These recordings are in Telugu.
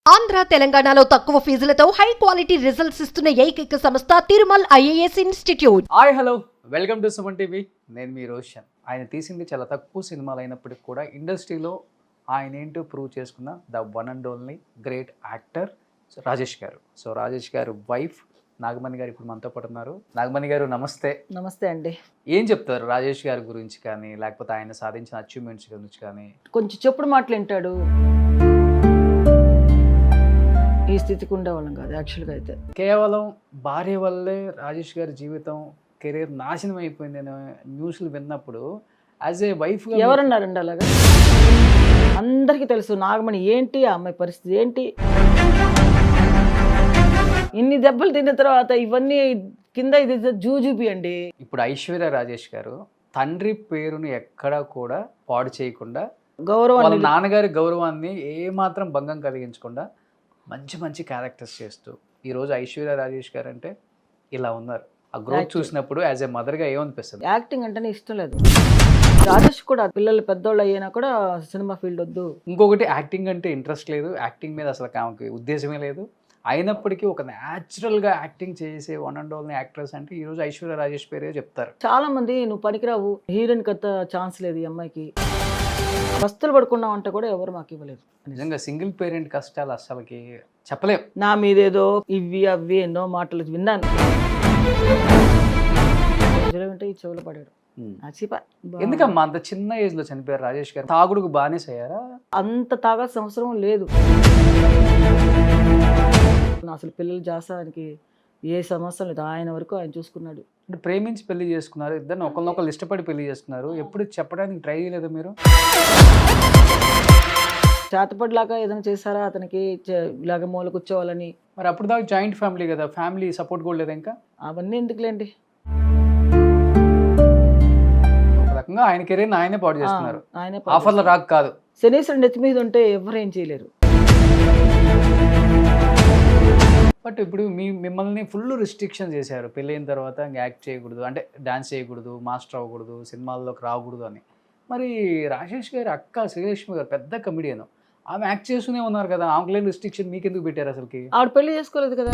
ఆంధ్ర తెలంగాణలో తక్కువ ఫీజులతో హై క్వాలిటీ రిజల్ట్స్ ఇస్తున్న ఏకైక సంస్థ Tirumal IAS institute. Hi hello welcome to Suman TV. నేను మీ రోషన్. ఆయన తీసింది చాలా తక్కువ సినిమాలు అయినప్పటికీ కూడా ఇండస్ట్రీలో ఆయన ఏంటో ప్రూవ్ చేసుకున్న the one and only great actor Rajesh గారు. సో రాజేష్ గారు వైఫ్ నాగమణి గారు ఇప్పుడు మనతో పాటు ఉన్నారు. నాగమణి గారు నమస్తే. నమస్తే అండి. ఏం చెప్తారు రాజేష్ గారి గురించి కానీ, లేకపోతే ఆయన సాధించిన అచీవ్మెంట్స్ గురించి కానీ? కొంచెం చెప్పుడు మాటలు వింటాడు. ఈ స్థితికి ఉండేవాళ్ళం కాదు యాక్చువల్గా అయితే. కేవలం భార్య వల్లే రాజేష్ గారి జీవితం కెరీర్ నాశనం అయిపోయింది అనే న్యూస్లు విన్నప్పుడు యాజ్ ఏ వైఫ్ ఎవరన్నారండి అలాగా? అందరికీ తెలుసు నాగమణి ఏంటి, ఆ అమ్మాయి పరిస్థితి ఏంటి. ఇన్ని దెబ్బలు తిన్న తర్వాత ఇవన్నీ కింద ఇది జూజూపి అండి. ఇప్పుడు ఐశ్వర్య రాజేష్ గారు తండ్రి పేరును ఎక్కడా కూడా పాడు చేయకుండా, గౌరవం వాళ్ళ నాన్నగారి గౌరవాన్ని ఏమాత్రం భంగం కలిగించకుండా మంచి మంచి క్యారెక్టర్స్ చేస్తూ ఈరోజు ఐశ్వర్య రాజేష్ గారు అంటే ఇలా ఉన్నారు. ఆ గ్రోత్ చూసినప్పుడు యాజ్ ఏ మదర్గా ఏమనిపిస్తుంది? యాక్టింగ్ అంటేనే ఇష్టం లేదు. రాజేష్ కూడా పిల్లలు పెద్దోళ్ళు అయినా కూడా సినిమా ఫీల్డ్ వద్దు. ఇంకొకటి యాక్టింగ్ అంటే ఇంట్రెస్ట్ లేదు, యాక్టింగ్ మీద అసలు ఆమెకి ఉద్దేశమే లేదు. అయినప్పటికీ ఒక న్యాచురల్గా యాక్టింగ్ చేసే వన్ అండ్ ఓన్లీ యాక్ట్రెస్ అంటే ఈరోజు ఐశ్వర్య రాజేష్ పేరే చెప్తారు. చాలా మంది నువ్వు పనికిరావు, హీరోయిన్ కథ ఛాన్స్ లేదు ఈ అమ్మాయికి, వస్తువులు పడుకున్నావు అంటే కూడా ఎవరు మాకు ఇవ్వలేదు. నిజంగా సింగిల్ పేరెంట్ కష్టాలు అసలుకి చెప్పలేవు. నా మీదేదో ఇవి అవి ఎన్నో మాటలు విన్నాను. వింటే ఈ చెవులు పడాడు. ఎందుకమ్మా అంత చిన్న ఏజ్ లో చనిపోయారు రాజేష్ గారు? తాగుడుకు బానిస అయ్యారా? అంత తాగాల్సిన అవసరం లేదు. అసలు పిల్లల జాసానికి ఏ సమస్య లేదు. ఆయన వరకు ఆయన చూసుకున్నాడు. అంటే ప్రేమించి పెళ్లి చేసుకున్నారు, ఇద్దరు ఒకరినొకరు ఇష్టపడి పెళ్లి చేసుకున్నారు. ఎప్పుడు చెప్పడానికి ట్రై చేయలేదు మీరు? చేతపడిలాగా ఏదైనా చేశారా అతనికి ఇలాగ మూల కూర్చోవాలని? మరి అప్పుడు దాకా జాయింట్ ఫ్యామిలీ కదా, ఫ్యామిలీ సపోర్ట్ కూడా లేదు ఇంకా? అవన్నీ ఎందుకులేండి. ఒక రకంగా ఆయన కెరీర్ ఆయనే పాడు చేస్తున్నారు. ఆయనే ఆఫర్లు రాక కాదు. శనీశ్వరుడు నెత్తి మీద ఉంటే ఎవరేం చేయలేరు. బట్ ఇప్పుడు మిమ్మల్ని ఫుల్ రిస్ట్రిక్షన్ చేశారు. పెళ్ళైన తర్వాత యాక్ట్ చేయకూడదు, అంటే డాన్స్ చేయకూడదు, మాస్టర్ అవ్వకూడదు, సినిమాల్లోకి రాకూడదు అని. మరి రాజేష్ గారి అక్క శ్రీలక్ష్మి గారు పెద్ద కమెడియన్, ఆమె యాక్ట్ చేస్తూనే ఉన్నారు కదా. ఆమెకు లేని రిస్ట్రిక్షన్ మీకు ఎందుకు పెట్టారు అసలుకి? ఆవిడ పెళ్లి చేసుకోలేదు కదా.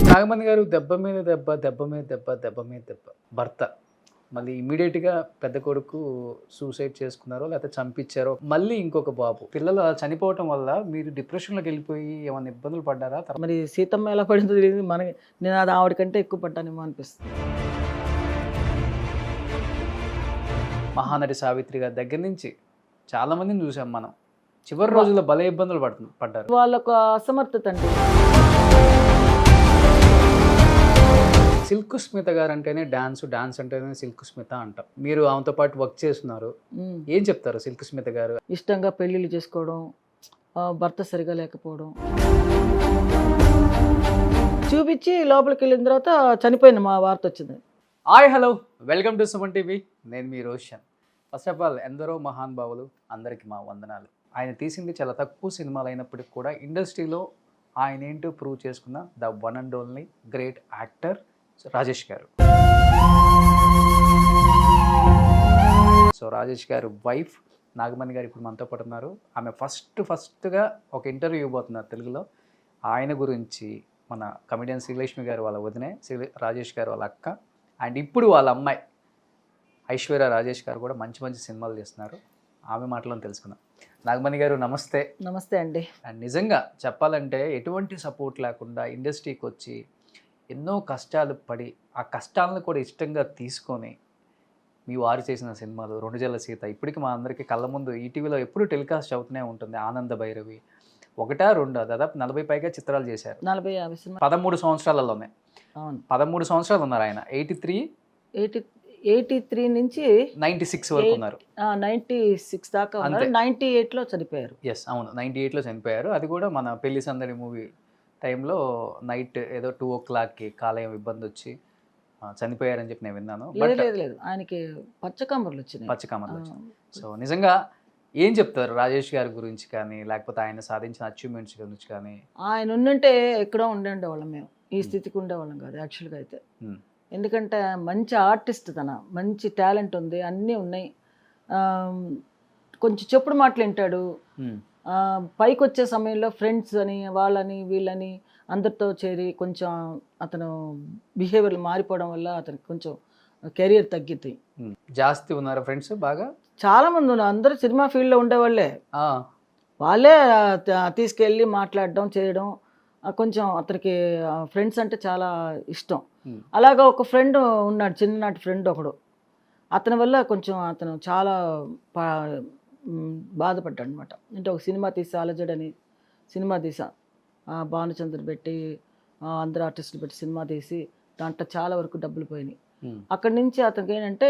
నాగమణి గారు దెబ్బ మీద దెబ్బ, దెబ్బ మీద దెబ్బ, దెబ్బ మీద దెబ్బ. భర్త మళ్ళీ ఇమీడియట్గా పెద్ద కొడుకు సూసైడ్ చేసుకున్నారో లేకపోతే చంపించారో, మళ్ళీ ఇంకొక బాబు. పిల్లలు అలా చనిపోవటం వల్ల మీరు డిప్రెషన్లోకి వెళ్ళిపోయి ఏమైనా ఇబ్బందులు పడ్డారా? మరి సీతమ్మ ఎలా పడిందో తెలియదు మనకి. నేను అది ఆవిడకంటే ఎక్కువ పడ్డానేమో అనిపిస్తుంది. మహానటి సావిత్రి గారి దగ్గర నుంచి చాలా మందిని చూసాం మనం. చివరి రోజుల్లో భలే ఇబ్బందులు పడ్డారు. వాళ్ళకు అసమర్థత అండి. సిల్క్ స్మిత గారు అంటేనే డాన్స్, డాన్స్ అంటేనే సిల్క్ స్మిత అంటాం. మీరు ఆమెతో పాటు వర్క్ చేస్తున్నారు, ఏం చెప్తారు సిల్క్ స్మిత గారు? ఇష్టంగా పెళ్ళిళ్ళు చేసుకోవడం, భర్త సరిగా లేకపోవడం చూపించి లోపలికి వెళ్ళిన తర్వాత చనిపోయింది మా వార్త వచ్చింది. Hi hello welcome to Suman TV. నేను మీ రోషన్. ఫస్ట్ ఆఫ్ ఆల్ ఎందరో మహానుభావులు, అందరికీ మా వందనాలు. ఆయన తీసింది చాలా తక్కువ సినిమాలు అయినప్పటికీ కూడా ఇండస్ట్రీలో ఆయన ఏంటో ప్రూవ్ చేసుకున్న the one and only great actor Rajesh గారు. సో రాజేష్ గారు వైఫ్ నాగమణి గారు ఇప్పుడు మనతో పాటు ఉన్నారు. ఆమె ఫస్ట్గా ఒక ఇంటర్వ్యూ ఇవ్వబోతున్నారు తెలుగులో. ఆయన గురించి మన కమెడియన్ శ్రీలక్ష్మి గారు వాళ్ళ వదినే, రాజేష్ గారు వాళ్ళ అక్క, అండ్ ఇప్పుడు వాళ్ళ అమ్మాయి ఐశ్వర్య రాజేష్ గారు కూడా మంచి మంచి సినిమాలు చేస్తున్నారు. ఆమె మాటలను తెలుసుకుందాం. నాగమణి గారు నమస్తే. నమస్తే అండి. అండ్ నిజంగా చెప్పాలంటే ఎటువంటి సపోర్ట్ లేకుండా ఇండస్ట్రీకి వచ్చి ఎన్నో కష్టాలు పడి ఆ కష్టాలను కూడా ఇష్టంగా తీసుకొని మీ వారు చేసిన సినిమాలు 2 జల్ల సీత ఇప్పటికి మా అందరికీ కళ్ళ ముందు ఈటీవీలో ఎప్పుడు టెలికాస్ట్ అవుతూనే ఉంటుంది. ఆనంద భైరవి 1, 2 దాదాపు 40 పైగా చిత్రాలు చేశారు. 40-50 13 సంవత్సరాలలోనే. అవును, 13 సంవత్సరాలు ఉన్నారు ఆయన. 83 నుంచి 96 వరకు ఉన్నారు. 96 దాకా ఉన్నారు. 98లో చనిపోయారు. ఎస్ అవును, 98లో చనిపోయారు. అది కూడా మన పెళ్లి సందడి మూవీ టైంలో నైట్ ఏదో 2 o'clockకి కాలేయం ఇబ్బంది వచ్చి చనిపోయారని చెప్పి నేను విన్నాను. లేదు, ఆయనకి పచ్చకమర్లు వచ్చినాయి. పచ్చకమర్లు వచ్చినాయి. సో నిజంగా ఏం చెప్తారు రాజేష్ గారి గురించి కానీ, లేకపోతే ఆయన సాధించిన అచీవ్మెంట్స్ గురించి కానీ? ఆయన ఉండుంటే ఎక్కడో ఉండేవాళ్ళం మేము, ఈ స్థితికి ఉండేవాళ్ళం కాదు యాక్చువల్గా అయితే. ఎందుకంటే మంచి ఆర్టిస్ట్, మంచి టాలెంట్ ఉంది, అన్నీ ఉన్నాయి. కొంచెం చెప్పుడు మాటలు వింటాడు. పైకి వచ్చే సమయంలో ఫ్రెండ్స్ అని వాళ్ళని వీళ్ళని అందరితో చేరి కొంచెం అతను బిహేవియర్ మారిపోవడం వల్ల అతనికి కొంచెం కెరియర్ తగ్గింది. జాస్తి ఉన్నారా ఫ్రెండ్స్ బాగా? చాలా మంది ఉన్నారు, అందరూ సినిమా ఫీల్డ్లో ఉండేవాళ్ళే. ఆ, వాళ్ళే తీసుకెళ్ళి మాట్లాడడం చేయడం. కొంచెం అతనికి ఫ్రెండ్స్ అంటే చాలా ఇష్టం. అలాగా ఒక ఫ్రెండ్ ఉన్నాడు, చిన్ననాటి ఫ్రెండ్ ఒకడు. అతని వల్ల కొంచెం అతను చాలా బాధపడ్డాడు అనమాట. అంటే ఒక సినిమా తీసా, అలజడని సినిమా తీసా, భానుచంద్ర పెట్టి అందరు ఆర్టిస్టులు పెట్టి సినిమా తీసి దాంట్లో చాలా వరకు డబ్బులు పోయినాయి. అక్కడి నుంచి అతనికి ఏంటంటే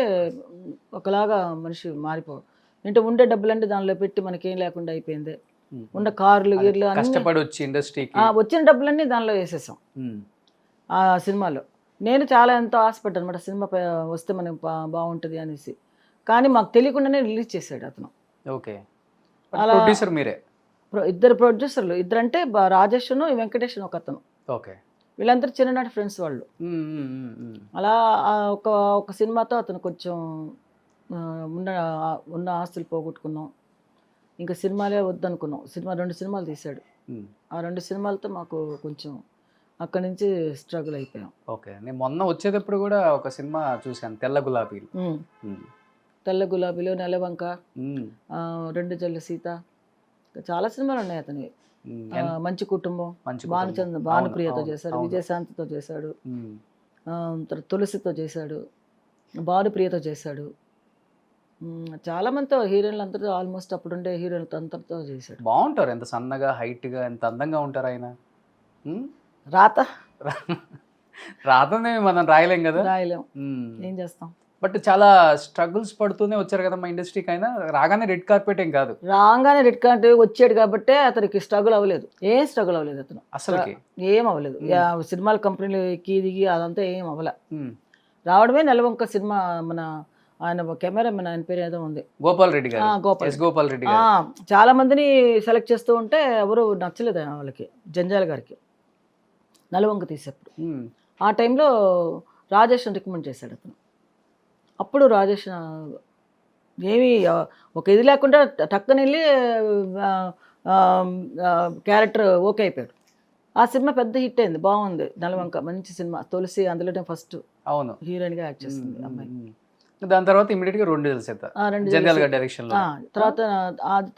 ఒకలాగా మనిషి మారిపోవడం. అంటే ఉండే డబ్బులంటే దానిలో పెట్టి మనకేం లేకుండా అయిపోయింది. ఉన్న కార్లు గీర్లు కష్టపడి వచ్చి ఇండస్ట్రీకి వచ్చిన డబ్బులన్నీ దానిలో వేసేసాం ఆ సినిమాలో. నేను చాలా ఎంతో ఆశపడ్డాను అనమాట, సినిమా వస్తే మనకి బాగుంటుంది అనేసి. కానీ మాకు తెలియకుండానే రిలీజ్ చేశాడు అతను. ఓకే. అలా ప్రొడ్యూసర్ మీరే? ఇద్దరు ప్రొడ్యూసర్లు, ఇద్దరంటే రాజేష్ను వెంకటేష్ను ఒక అతను. ఓకే. వీళ్ళందరూ చిన్ననాటి ఫ్రెండ్స్ వాళ్ళు. అలా ఒక సినిమాతో అతను కొంచెం ఉన్న ఆస్తులు పోగొట్టుకున్నాం. ఇంకా సినిమాలే వద్దనుకున్నాం. 2 సినిమాలు తీశాడు. ఆ 2 సినిమాలతో మాకు కొంచెం అక్కడి నుంచి స్ట్రగుల్ అయిపోయాం. ఓకే. నేను మొన్న వచ్చేటప్పుడు కూడా ఒక సినిమా చూశాను, తెల్ల గులాబీలు. తెల్ల గులాబీలు, నెలవంక, 2 జల్ల సీత, చాలా సినిమాలు ఉన్నాయి అతనివి. మంచి కుటుంబం, భానుప్రియతో చేశాడు, విజయశాంతితో చేశాడు, తులసితో చేశాడు, భానుప్రియతో చేశాడు. చాలా మందితో హీరోయిన్లు అందరితో ఆల్మోస్ట్ అప్పుడుండే హీరోయిన్లతో అందరితో చేశాడు. బాగుంటారు, ఎంత సన్నగా హైట్గా ఎంత అందంగా ఉంటారు ఆయన. రాతనే మనం రాయలేం కదా, రాయలేం, ఏం చేస్తాం. బట్ చాలా స్ట్రగుల్స్ పడుతూనే వచ్చారు కదా మా ఇండస్ట్రీకి. అయినా రాగానే రెడ్ కార్పెట్ ఏం కాదు, రాగానే రెడ్ కార్పెట్ వచ్చాడు కాబట్టి అతనికి స్ట్రగుల్ అవ్వలేదు, ఏం స్ట్రగుల్ అవ్వలేదు అతను అసలుకి, ఏం అవ్వలేదు. సినిమాల కంపెనీలు ఎక్కి దిగి అదంతా ఏం అవ్వలే. రావడమే నెలవంక సినిమా. మన ఆయన కెమెరామెన్, ఆయన పేరు ఏదో ఉంది, గోపాల్ రెడ్డి గారు. గోపాల్ రెడ్డి గారు చాలా మందిని సెలెక్ట్ చేస్తూ ఉంటే ఎవరు నచ్చలేదు వాళ్ళకి, జంజాల గారికి నెలవంక తీసేప్పుడు. ఆ టైంలో రాజేష్ రికమెండ్ చేశాడు అతను. అప్పుడు రాజేష్ ఏమీ ఒక ఇది లేకుండా టక్కన వెళ్ళి క్యారెక్టర్ ఓకే అయిపోయాడు. ఆ సినిమా పెద్ద హిట్ అయింది, బాగుంది. నెలవంక మంచి సినిమా. తులసి అందులోనే ఫస్ట్ అవును హీరోయిన్గా యాక్ట్ చేస్తుంది అమ్మాయి. దాని తర్వాత ఇమీడియట్ గా 2 డైరెక్షన్.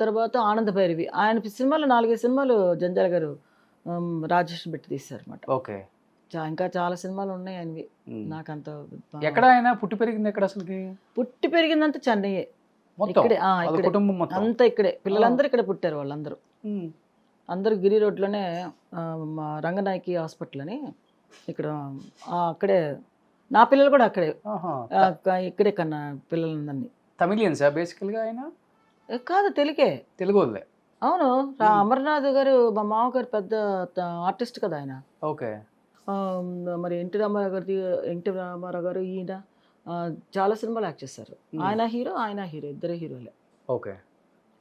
తర్వాత ఆనంద భైరవి, ఆయన సినిమాలు 4-5 సినిమాలు జంజాల గారు రాజేష్ పెట్టి తీశారు అనమాట. ఓకే. ఇంకా చాలా సినిమాలు ఉన్నాయి ఆయనవి. నాకంత ఎక్కడ ఆయన పుట్టి పెరిగింది ఎక్కడ అసలు? పుట్టి పెరిగిందంతా చెన్నై, ఇక్కడే అంతా ఇక్కడే. పిల్లలందరూ ఇక్కడే పుట్టారు వాళ్ళందరూ. అందరూ గిరి రోడ్లోనే రంగనాయకి హాస్పిటల్ అని ఇక్కడ అక్కడే. నా పిల్లలు కూడా అక్కడే, ఇక్కడే కన్నా పిల్లలందరినీ. తమిళియన్సా బేసికల్గా ఆయన? కాదు, తెలుగు వాళ్ళే. అవును. అమర్నాథ్ గారు మా మామగారు పెద్ద ఆర్టిస్ట్ కదా ఆయన. ఓకే. మరి ఎన్టీ రామారావు గారు ఈయన చాలా సినిమాలు యాక్ట్ చేశారు. ఆయన హీరో, ఇద్దరే హీరోలే. ఓకే.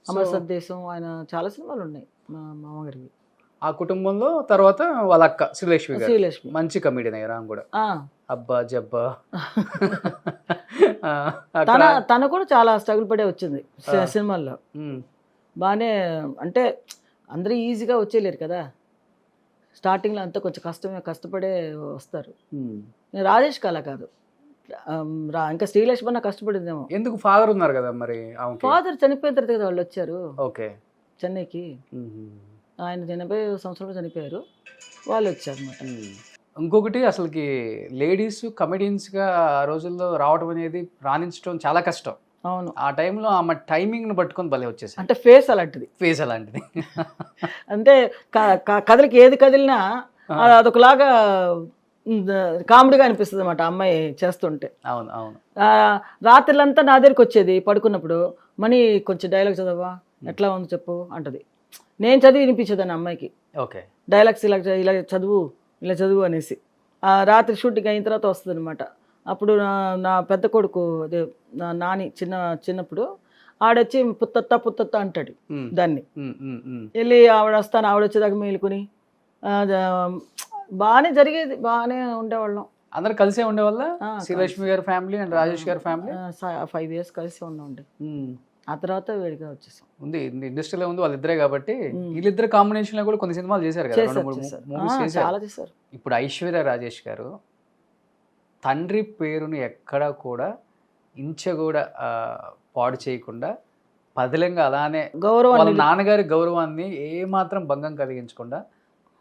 అమర సందేశం, ఆయన చాలా సినిమాలు ఉన్నాయి మా మామగారికి. ఆ కుటుంబంలో తర్వాత వాళ్ళ అక్క శ్రీలక్ష్మి, మంచి కమెడియన్ అయ్యారు ఆమె కూడా. అబ్బా జబ్బా తను కూడా చాలా స్ట్రగుల్ పడే వచ్చింది సినిమాల్లో. బాగానే, అంటే అందరూ ఈజీగా వచ్చేయలేరు కదా, స్టార్టింగ్లో అంతా కొంచెం కష్టపడే వస్తారు. నేను రాజేష్ కళ కాదు, ఇంకా శ్రీలక్ష్మి అన్న కష్టపడిందేమో. ఎందుకు? ఫాదర్ ఉన్నారు కదా మరి. ఫాదర్ చనిపోయిన తర్వాత కదా వాళ్ళు వచ్చారు. ఓకే. చెన్నైకి ఆయన 80 సంవత్సరాలు చనిపోయారు, వాళ్ళు వచ్చారు అనమాట. ఇంకొకటి, అసలుకి లేడీస్ కమెడియన్స్గా ఆ రోజుల్లో రావడం అనేది రాణించడం చాలా కష్టం. అవును. ఆ టైంలో ఆమె టైమింగ్ని పట్టుకొని భలే వచ్చేసి, అంటే ఫేస్ అలాంటిది. అంటే కథలకి ఏది కదిలినా అదొకలాగా కామెడీగా అనిపిస్తుంది అన్నమాట అమ్మాయి చేస్తుంటే. అవును అవును. రాత్రులంతా నా దగ్గరికి వచ్చేది పడుకున్నప్పుడు, మనీ కొంచెం డైలాగ్ చదవా, ఎట్లా ఉంది చెప్పు అంటది. నేను చదివి వినిపించేదాన్ని అమ్మాయికి. ఓకే. డైలాగ్స్ ఇలా చదువు అనేసి. రాత్రి షూటింగ్ అయిన తర్వాత వస్తుంది అనమాట. అప్పుడు నా పెద్ద కొడుకు, అదే నా నాని చిన్నప్పుడు ఆడొచ్చి పుత్తత్త అంటాడు దాన్ని. వెళ్ళి ఆవిడ వచ్చేదాకా మేలుకుని బాగానే జరిగేది, బాగానే ఉండేవాళ్ళం. అందరు కలిసే ఉండేవాళ్ళ? శ్రీలక్ష్మి గారి ఫ్యామిలీ అండ్ రాజేష్ గారి ఫ్యామిలీ 5 years కలిసి ఉండే. ఆ తర్వాత వేడిగా వచ్చేసాం. ఉంది ఇండస్ట్రీలో ఉంది వాళ్ళిద్దరే కాబట్టి వీళ్ళిద్దరు కాంబినేషన్ లో కూడా కొన్ని సినిమాలు చేశారు కదా, 2-3 చేశారు. మూవీస్ చేశారు. చాలా చేశారు. ఇప్పుడు ఐశ్వర్య రాజేష్ గారు తండ్రి పేరుని ఎక్కడా కూడా ఇంచ కూడా పాడు చేయకుండా పదిలంగా అలానే గౌరవం వాళ్ళ నాన్నగారి గౌరవాన్ని ఏమాత్రం భంగం కలిగించకుండా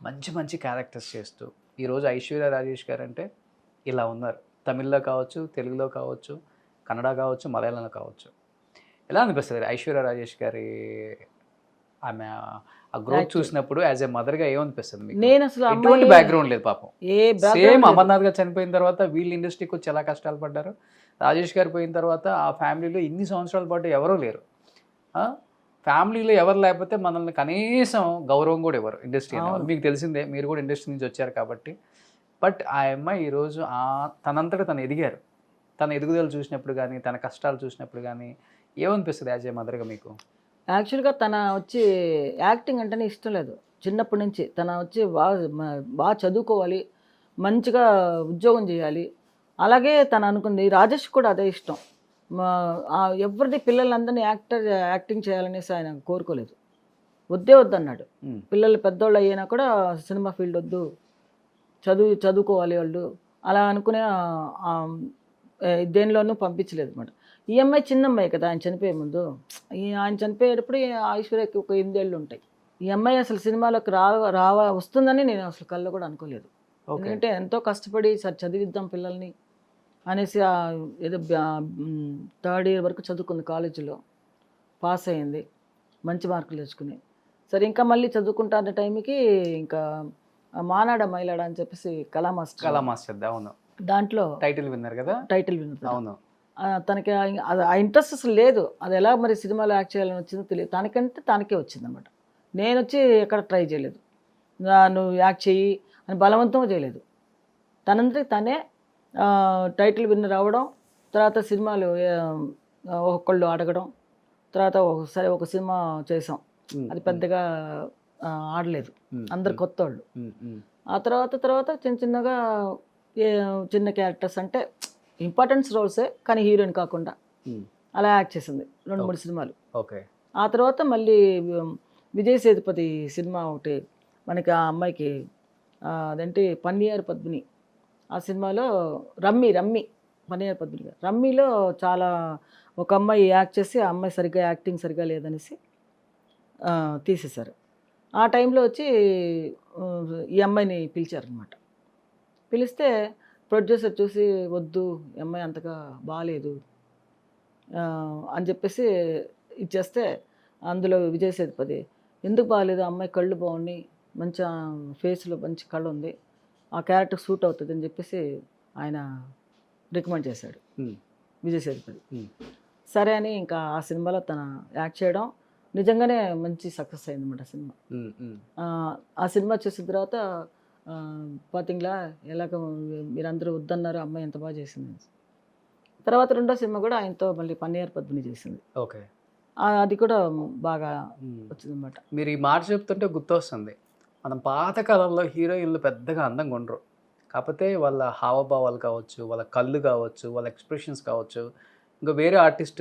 మంచి మంచి క్యారెక్టర్స్ చేస్తూ ఈరోజు ఐశ్వర్య రాజేష్ గారు అంటే ఇలా ఉన్నారు. తమిళ్లో కావచ్చు, తెలుగులో కావచ్చు, కన్నడ కావచ్చు, మలయాళంలో కావచ్చు. ఎలా అనిపిస్తుంది ఐశ్వర్య రాజేష్ గారి ఆమె ఆ గ్రోత్ చూసినప్పుడు యాజ్ ఏ మదర్గా ఏమనిపిస్తుంది మీకు? నేను అసలు ఎటువంటి బ్యాక్గ్రౌండ్ లేదు పాపం. ఏ సేమ్ అమర్నాథ్ గారు చనిపోయిన తర్వాత వీళ్ళు ఇండస్ట్రీకి వచ్చి ఎలా కష్టాలు పడ్డారు, రాజేష్ గారు పోయిన తర్వాత ఆ ఫ్యామిలీలో ఇన్ని సంవత్సరాల పాటు ఎవరూ లేరు. ఫ్యామిలీలో ఎవరు లేకపోతే మనల్ని కనీసం గౌరవం కూడా ఇవ్వరు ఇండస్ట్రీ. మీకు తెలిసిందే, మీరు కూడా ఇండస్ట్రీ నుంచి వచ్చారు కాబట్టి. బట్ ఆ అమ్మాయి ఈరోజు తనంతటా తను ఎదిగారు. తన ఎదుగుదల చూసినప్పుడు కానీ, తన కష్టాలు చూసినప్పుడు కానీ ఏమనిపిస్తుంది యాజ్ ఏ మదర్గా మీకు? యాక్చువల్గా తన వచ్చి యాక్టింగ్ అంటేనే ఇష్టం లేదు చిన్నప్పటి నుంచి. తన వచ్చి బాగా చదువుకోవాలి, మంచిగా ఉద్యోగం చేయాలి. అలాగే తను అనుకుంది. రాజేష్ కూడా అదే ఇష్టం. ఎవరిది పిల్లలందరినీ యాక్టింగ్ చేయాలనేసి ఆయన కోరుకోలేదు. వద్దే వద్దన్నాడు. పిల్లలు పెద్దోళ్ళు అయినా కూడా సినిమా ఫీల్డ్ వద్దు, చదువుకోవాలి వాళ్ళు అలా అనుకునే దేనిలోనూ పంపించలేదు అనమాట. ఈ అమ్మాయి చిన్న అమ్మాయి కదా, ఆయన చనిపోయే ముందు. ఆయన చనిపోయేటప్పుడు ఐశ్వర్యకి ఒక 8 ఏళ్ళు ఉంటాయి. ఈ అమ్మాయి అసలు సినిమాలోకి వస్తుందని నేను అసలు కళ్ళు కూడా అనుకోలేదు. ఎందుకంటే ఎంతో కష్టపడి చదివిద్దాం పిల్లల్ని అనేసి ఏదో 3rd ఇయర్ వరకు చదువుకుంది, కాలేజీలో పాస్ అయ్యింది, మంచి మార్కులు తెచ్చుకుని. సరే ఇంకా మళ్ళీ చదువుకుంటా అనే టైంకి ఇంకా మానాడ మైలాడ అని చెప్పేసి కళా మాస్టర్ అవును, దాంట్లో టైటిల్ విన్నారు కదా, టైటిల్ విన్నారు. అవును. తనకి ఆ ఇంట్రెస్ట్ అసలు లేదు. అది ఎలా మరి సినిమాలో యాక్ట్ చేయాలని వచ్చిందో తెలియదు. తనకే వచ్చింది అనమాట. నేను వచ్చి ఎక్కడ ట్రై చేయలేదు, నువ్వు యాక్ట్ చెయ్యి అని బలవంతం చేయలేదు. తనంతటి తనే టైటిల్ విన్నర్ అవ్వడం, తర్వాత సినిమాలు ఒక్కొక్కళ్ళు అడగడం, తర్వాత ఒకసారి ఒక సినిమా చేసాం, అది పెద్దగా ఆడలేదు, అందరు కొత్త వాళ్ళు. ఆ తర్వాత చిన్నగా చిన్న క్యారెక్టర్స్ అంటే ఇంపార్టెన్స్ రోల్సే కానీ హీరోయిన్ కాకుండా అలా యాక్ట్ చేసింది 2-3 సినిమాలు. ఓకే. ఆ తర్వాత మళ్ళీ విజయ్ సేతుపతి సినిమా ఒకటి మనకి ఆ అమ్మాయికి అదేంటి పన్నీర్ పద్మిని, ఆ సినిమాలో రమ్మి పన్నీర్ పద్మిని గారు రమ్మిలో చాలా ఒక అమ్మాయి యాక్ట్ చేసి ఆ అమ్మాయి సరిగ్గా యాక్టింగ్ సరిగ్గా లేదనేసి తీసేశారు. ఆ టైంలో వచ్చి ఈ అమ్మాయిని పిలిచారనమాట. పిలిస్తే ప్రొడ్యూసర్ చూసి వద్దు, ఈ అమ్మాయి అంతగా బాగాలేదు అని చెప్పేసి ఇచ్చేస్తే, అందులో విజయ్ సేతుపతి ఎందుకు బాగాలేదు, అమ్మాయి కళ్ళు బాగున్నాయి, మంచి ఫేస్లో మంచి కళ్ళు ఉంది, ఆ క్యారెక్టర్ సూట్ అవుతుంది అని చెప్పేసి ఆయన రికమెండ్ చేశాడు విజయ్ సేతుపతి. సరే అని ఇంకా ఆ సినిమాలో తన యాక్ట్ చేయడం నిజంగానే మంచి సక్సెస్ అయిందన్నమాట సినిమా. ఆ సినిమా చూసిన తర్వాత పాతింగ్లా ఎలాగ మీరందరూ వద్దన్నారు, అమ్మాయి ఎంత బాగా చేసింది. తర్వాత 2వ సినిమా కూడా ఆయనతో మళ్ళీ పన్నీర్ పద్మిని చేసింది. ఓకే. అది కూడా బాగా వచ్చిందన్నమాట. మీరు ఈ మాట చెప్తుంటే గుర్తొస్తుంది, మనం పాతకాలంలో హీరోయిన్లు పెద్దగా అందంగా ఉండరు, కాకపోతే వాళ్ళ హావభావాలు కావచ్చు, వాళ్ళ కళ్ళు కావచ్చు, వాళ్ళ ఎక్స్ప్రెషన్స్ కావచ్చు, ఇంకా వేరే ఆర్టిస్ట్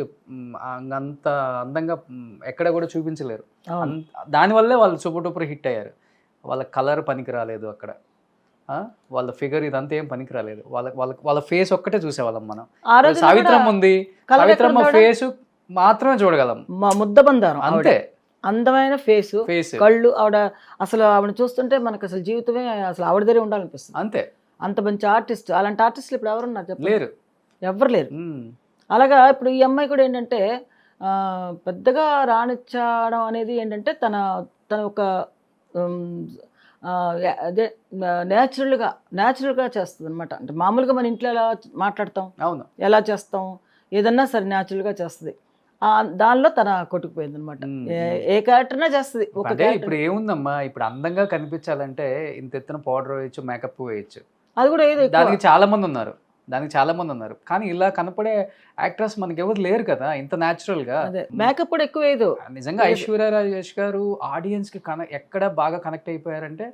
అంత అందంగా ఎక్కడ కూడా చూపించలేరు. దానివల్లే వాళ్ళు సూపర్ హిట్ అయ్యారు. వాళ్ళ కలర్ పనికి రాలేదు అక్కడ, వాళ్ళ ఫిగర్ ఇదంతా ఏం పనికి రాలేదు. వాళ్ళ ఫేస్ ఒక్కటే చూసేవాళ్ళం మనం. సావిత్రమ్మ ఉంది, సావిత్రమ్మ ఫేస్ మాత్రమే చూడగలం, ముద్ద బందారం అంతే. అందమైన ఫేస్, కళ్ళు. ఆవిడ చూస్తుంటే మనకు అసలు జీవితమే అసలు ఆవిడ దగ్గర ఉండాలనిపిస్తుంది, అంతే. అంత మంచి ఆర్టిస్ట్. అలాంటి ఆర్టిస్టులు ఇప్పుడు ఎవరున్నారు చెప్పలేరు, ఎవరు లేరు. అలాగా ఇప్పుడు ఈ అమ్మాయి కూడా ఏంటంటే పెద్దగా రాణించడం అనేది ఏంటంటే తన ఒక అదే న్యాచురల్గా చేస్తుంది అనమాట. అంటే మామూలుగా మన ఇంట్లో ఎలా మాట్లాడతాం, అవును, ఎలా చేస్తాం, ఏదన్నా సరే న్యాచురల్గా చేస్తుంది. దానిలో తన కొట్టుకుపోయింది అనమాట. ఏ క్యారెక్టర్నా చేస్తుంది. ఇప్పుడు ఏముందమ్మా, ఇప్పుడు అందంగా కనిపించాలంటే ఇంత ఎత్తున పౌడర్ వేయచ్చు, మేకప్ వేయచ్చు, అది కూడా ఏదో దానికి చాలా మంది ఉన్నారు. కానీ ఇలా కనపడే యాక్ట్రెస్ మనకి ఎవరు లేరు కదా ఇంత న్యాచురల్ గా. మేకప్ కూడా ఎక్కువ వేయదు. నిజంగా ఐశ్వర్య రాజేష్ గారు ఆడియన్స్ కి ఎక్కడ బాగా కనెక్ట్ అయిపోయారంటే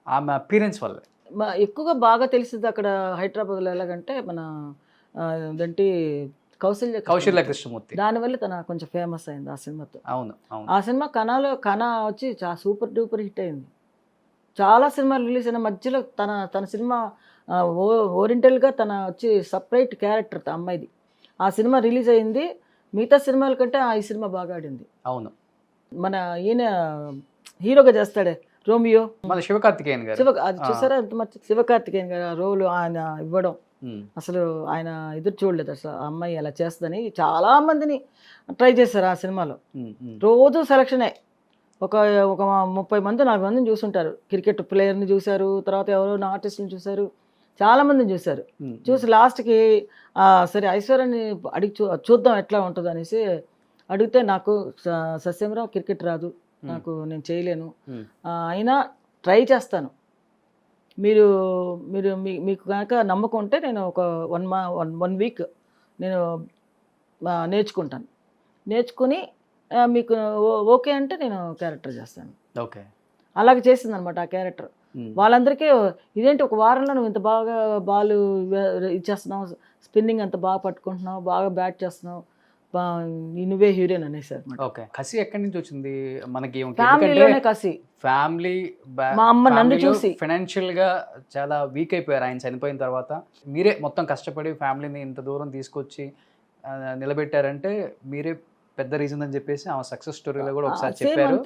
ఆమె అపీరెన్స్ వల్లే. ఎక్కువగా బాగా తెలిసింది అక్కడ హైదరాబాద్లో. ఎలాగంటే మన అదేంటి కౌశల్య కౌశల్య కృష్ణమూర్తి. దానివల్ల తన కొంచెం ఫేమస్ అయింది ఆ సినిమాతో. అవును అవును. ఆ సినిమా కన వచ్చి సూపర్ డూపర్ హిట్ అయింది. చాలా సినిమాలు రిలీజ్ అయిన మధ్యలో తన సినిమా ఓరియంటల్గా తన వచ్చి సపరేట్ క్యారెక్టర్ అమ్మాయిది. ఆ సినిమా రిలీజ్ అయింది. మిగతా సినిమాల కంటే ఈ సినిమా బాగా ఆడింది. అవును. మన ఈయన హీరోగా చేస్తాడే రోమియో, మన శివకార్తికేయన్ గారు. అది చూసారా ఎంత మంచి శివకార్తికేయన్ గారు ఆ రోలు ఆయన ఇవ్వడం, అసలు ఆయన ఎదురు చూడలేదు అసలు ఆ అమ్మాయి అలా చేస్తుందని. చాలా మందిని ట్రై చేశారు ఆ సినిమాలో. రోజు సెలక్షనే. ఒక 30 మంది 40 మందిని చూసుంటారు. క్రికెట్ ప్లేయర్ని చూశారు, తర్వాత ఎవరో ఆర్టిస్ట్ని చూశారు, చాలా మందిని చూశారు. చూసి లాస్ట్కి సరే ఐశ్వర్యని అడిగి చూద్దాం ఎట్లా ఉంటుంది అనేసి అడిగితే, నాకు సస్యంరావు క్రికెట్ రాదు, నేను చేయలేను, అయినా ట్రై చేస్తాను, మీకు కనుక నమ్మకం ఉంటే నేను ఒక 1 వీక్ నేను నేర్చుకుంటాను, నేర్చుకుని మీకు ఓకే అంటే నేను క్యారెక్టర్ చేస్తాను. ఓకే. అలాగే చేసిందనమాట ఆ క్యారెక్టర్. వాళ్ళందరికీ ఇదేంటి ఒక వారంలో నువ్వు ఇంత బాగా బాల్ ఇచ్చేస్తున్నావు, స్పిన్నింగ్ అంత బాగా పట్టుకుంటున్నావు, బాగా బ్యాట్ చేస్తున్నావు, నువ్వే హీరోయిన్ అనేసారు. ఓకే. కసి ఎక్కడి నుంచి వచ్చింది మనకి? ఫ్యామిలీలోనే కసి. ఫ్యామిలీ, మా అమ్మ నన్ను చూసి ఫైనాన్షియల్ గా చాలా వీక్ అయిపోయారు ఆయన చనిపోయిన తర్వాత. మీరే మొత్తం కష్టపడి ఫ్యామిలీని ఇంత దూరం తీసుకొచ్చి నిలబెట్టారంటే మీరే పెద్ద రీజన్ అని చెప్పేసి ఆమె సక్సెస్ స్టోరీలో కూడా ఒకసారి చెప్పారు.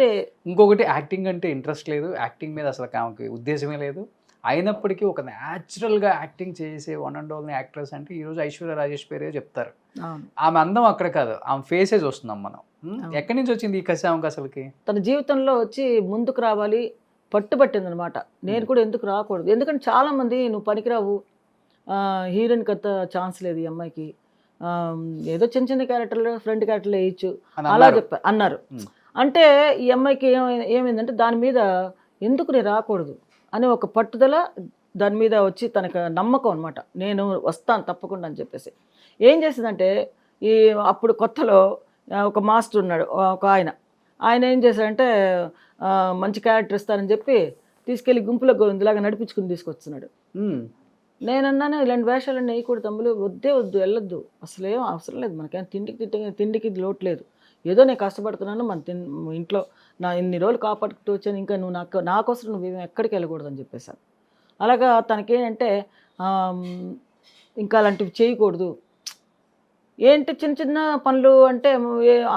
ఇంకొకటి, యాక్టింగ్ అంటే ఇంట్రెస్ట్ లేదు, యాక్టింగ్ మీద అసలు ఆమెకి ఉద్దేశమే లేదు, అయినప్పటికీ ఒక న్యాచురల్గా యాక్టింగ్ చేసే వన్ అండ్ ఓన్లీ యాక్ట్రెస్ అంటే ఈరోజు ఐశ్వర్య రాజేష్ పేరే చెప్తారు. ఆమె అందం అక్కడ కాదు, ఆమె ఫేసే చూస్తున్నాం మనం. ఎక్కడి నుంచి వచ్చింది ఈ కసి ఆమెకు అసలుకి? తన జీవితంలో వచ్చి ముందుకు రావాలి పట్టుబట్టింది అనమాట. నేను కూడా ఎందుకు రాకూడదు, ఎందుకంటే చాలామంది నువ్వు పనికిరావు, హీరోయిన్కి అంత ఛాన్స్ లేదు ఈ అమ్మాయికి, ఏదో చిన్న చిన్న క్యారెక్టర్లు ఫ్రంట్ క్యారెక్టర్లు వేయచ్చు అలా అన్నారు. అంటే ఈ అమ్మాయికి ఏమైందంటే దాని మీద ఎందుకు నేను రాకూడదు అని ఒక పట్టుదల, దాని మీద వచ్చి తనకు నమ్మకం అనమాట, నేను వస్తాను తప్పకుండా అని చెప్పేసి. ఏం చేసిందంటే అప్పుడు కొత్తలో ఒక మాస్టర్ ఉన్నాడు, ఒక ఆయన ఏం చేశాడంటే మంచి క్యారెక్టర్ ఇస్తానని చెప్పి తీసుకెళ్ళి గుంపులో గోవిందులాగా నడిపించుకుని తీసుకొస్తున్నాడు. నేనన్నాను ఇలాంటి వేషాలన్నీ వేయకూడదు తమ్ములు, వద్దు వెళ్ళొద్దు, అసలు ఏం అవసరం లేదు, మనకేం తిండికి లోటు లేదు, ఏదో నేను కష్టపడుతున్నాను, ఇంట్లో నా ఇన్ని రోజులు కాపాడుకుంటూ వచ్చాను, ఇంకా నువ్వు నా కోసం నువ్వేమో ఎక్కడికి వెళ్ళకూడదు అని చెప్పేశాను. అలాగా తనకేంటంటే ఇంకా అలాంటివి చేయకూడదు. ఏంటి చిన్న చిన్న పనులు అంటే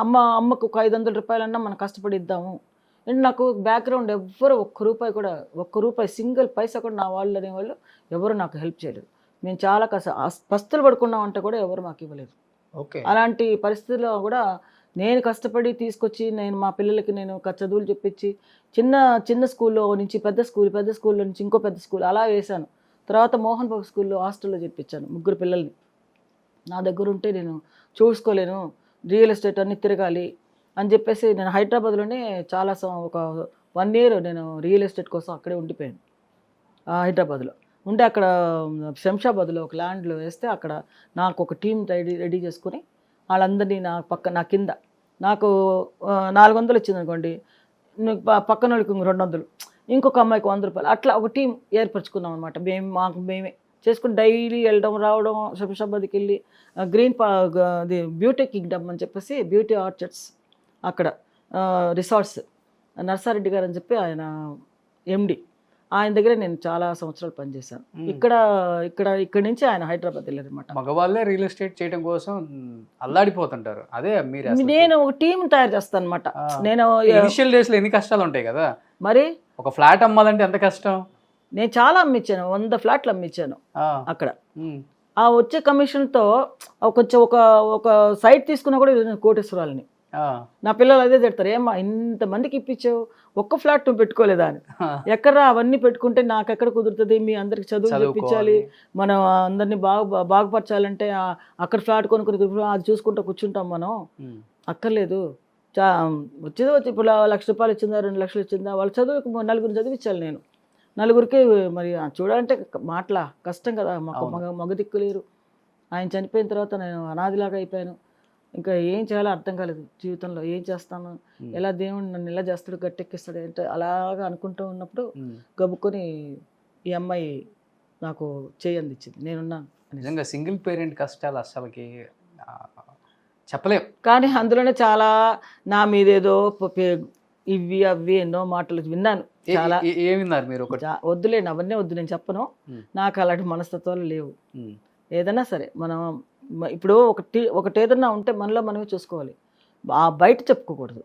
అమ్మకు ఒక 500 రూపాయలన్నా మనం కష్టపడి ఇద్దాము. అండ్ నాకు బ్యాక్గ్రౌండ్ ఎవ్వరు ఒక్క రూపాయి సింగిల్ పైసా కూడా నా వాళ్ళు అనేవాళ్ళు ఎవరు నాకు హెల్ప్ చేయలేదు. మేము చాలా పస్తులు పడుకున్నామంటే కూడా ఎవరు మాకు ఇవ్వలేదు. ఓకే. అలాంటి పరిస్థితుల్లో కూడా నేను కష్టపడి తీసుకొచ్చి నేను మా పిల్లలకి నేను చదువులు చెప్పించి చిన్న స్కూల్లో నుంచి పెద్ద స్కూల్లో నుంచి ఇంకో పెద్ద స్కూల్ అలా వేశాను. తర్వాత మోహన్ బాబు స్కూల్లో హాస్టల్లో చెప్పించాను 3 పిల్లల్ని. నా దగ్గర ఉంటే నేను చూసుకోలేను, రియల్ ఎస్టేట్ అన్నీ తిరగాలి అని చెప్పేసి నేను హైదరాబాద్లోనే చాలా ఒక 1 year నేను రియల్ ఎస్టేట్ కోసం అక్కడే ఉండిపోయాను. హైదరాబాద్లో ఉంటే అక్కడ శంషాబాద్లో ఒక ల్యాండ్లో వేస్తే అక్కడ నాకు ఒక టీం రెడీ చేసుకుని వాళ్ళందరినీ నా కింద నాకు 400 వచ్చింది అనుకోండి, పక్కన వాళ్ళకి 200, ఇంకొక అమ్మాయికి 100 రూపాయలు, అట్లా ఒక టీం ఏర్పరచుకున్నాం అనమాట. మేమే చేసుకుని డైలీ వెళ్ళడం రావడం. శంషాబాద్కి వెళ్ళి అది బ్యూటీ కింగ్డమ్ అని చెప్పేసి బ్యూటీ ఆర్చర్డ్స్ అక్కడ రిసార్ట్స్ నర్సారెడ్డి గారు అని చెప్పి ఆయన ఎండి, ఆయన దగ్గర నేను చాలా సంవత్సరాలు పనిచేశాను. ఇక్కడ నుంచి ఆయన హైదరాబాద్ వెళ్ళారు అనమాట. మగవాళ్ళే రియల్ ఎస్టేట్ చేయడం కోసం అల్లాడిపోతుంటారు. అదే నేను ఒక టీం తయారు చేస్తాను అనమాట. నేను ఇనిషియల్ డేస్ లో ఎన్ని కష్టాలు ఉంటాయి కదా మరి. ఒక ఫ్లాట్ అమ్మాలంటే ఎంత కష్టం. నేను చాలా అమ్మించాను, 100 ఫ్లాట్లు అమ్మించాను అక్కడ. ఆ వచ్చే కమిషన్తో ఒక సైట్ తీసుకున్నా కూడా కోటేశ్వరాలని నా పిల్లలు అదే తిడతారు, ఏమ్మా ఇంతమందికి ఇప్పించావు, ఒక్క ఫ్లాట్ నువ్వు పెట్టుకోలేదా అని. ఎక్కడ అవన్నీ పెట్టుకుంటే నాకు ఎక్కడ కుదురుతుంది, మీ అందరికి చదువు చెప్పించాలి, మనం అందరినీ బాగుపరచాలంటే అక్కడ ఫ్లాట్ కొనుక్కొని అది చూసుకుంటూ కూర్చుంటాం మనం, అక్కర్లేదు. వచ్చేది ఇప్పుడు 1 లక్ష రూపాయలు ఇచ్చిందా 2 లక్షలు ఇచ్చిందా, వాళ్ళ చదువుకి 4 చదివించాలి నేను. 4 మరి చూడాలంటే మాటలా కష్టం కదా, మగ దిక్కు లేరు. ఆయన చనిపోయిన తర్వాత నేను అనాదిలాగా అయిపోయాను. ఇంకా ఏం చేయాలో అర్థం కాలేదు జీవితంలో, ఏం చేస్తాను, ఎలా దేవుడు నన్ను ఎలా చేస్తాడు, గట్టెక్కిస్తాడు అంటే అలాగా అనుకుంటూ ఉన్నప్పుడు గబుక్కొని ఈ అమ్మాయి నాకు చేయి అందించింది, నేనున్నాను. నిజంగా సింగిల్ పేరెంట్ కష్టాలు అసలుకి చెప్పలేం. కానీ అందులోనే చాలా నా మీదేదో ఇవి అవి ఎన్నో మాటలు విన్నాను. చాలా ఏమిన్నారు మీరు? ఒకటి వద్దులేండి, అవన్నీ వద్దు, నేను చెప్పను. నాకు అలాంటి మనస్తత్వాలు లేవు. ఏదైనా సరే మనం ఇప్పుడు ఒకటి ఏదన్నా ఉంటే మనలో మనమే చూసుకోవాలి, బయట చెప్పుకోకూడదు.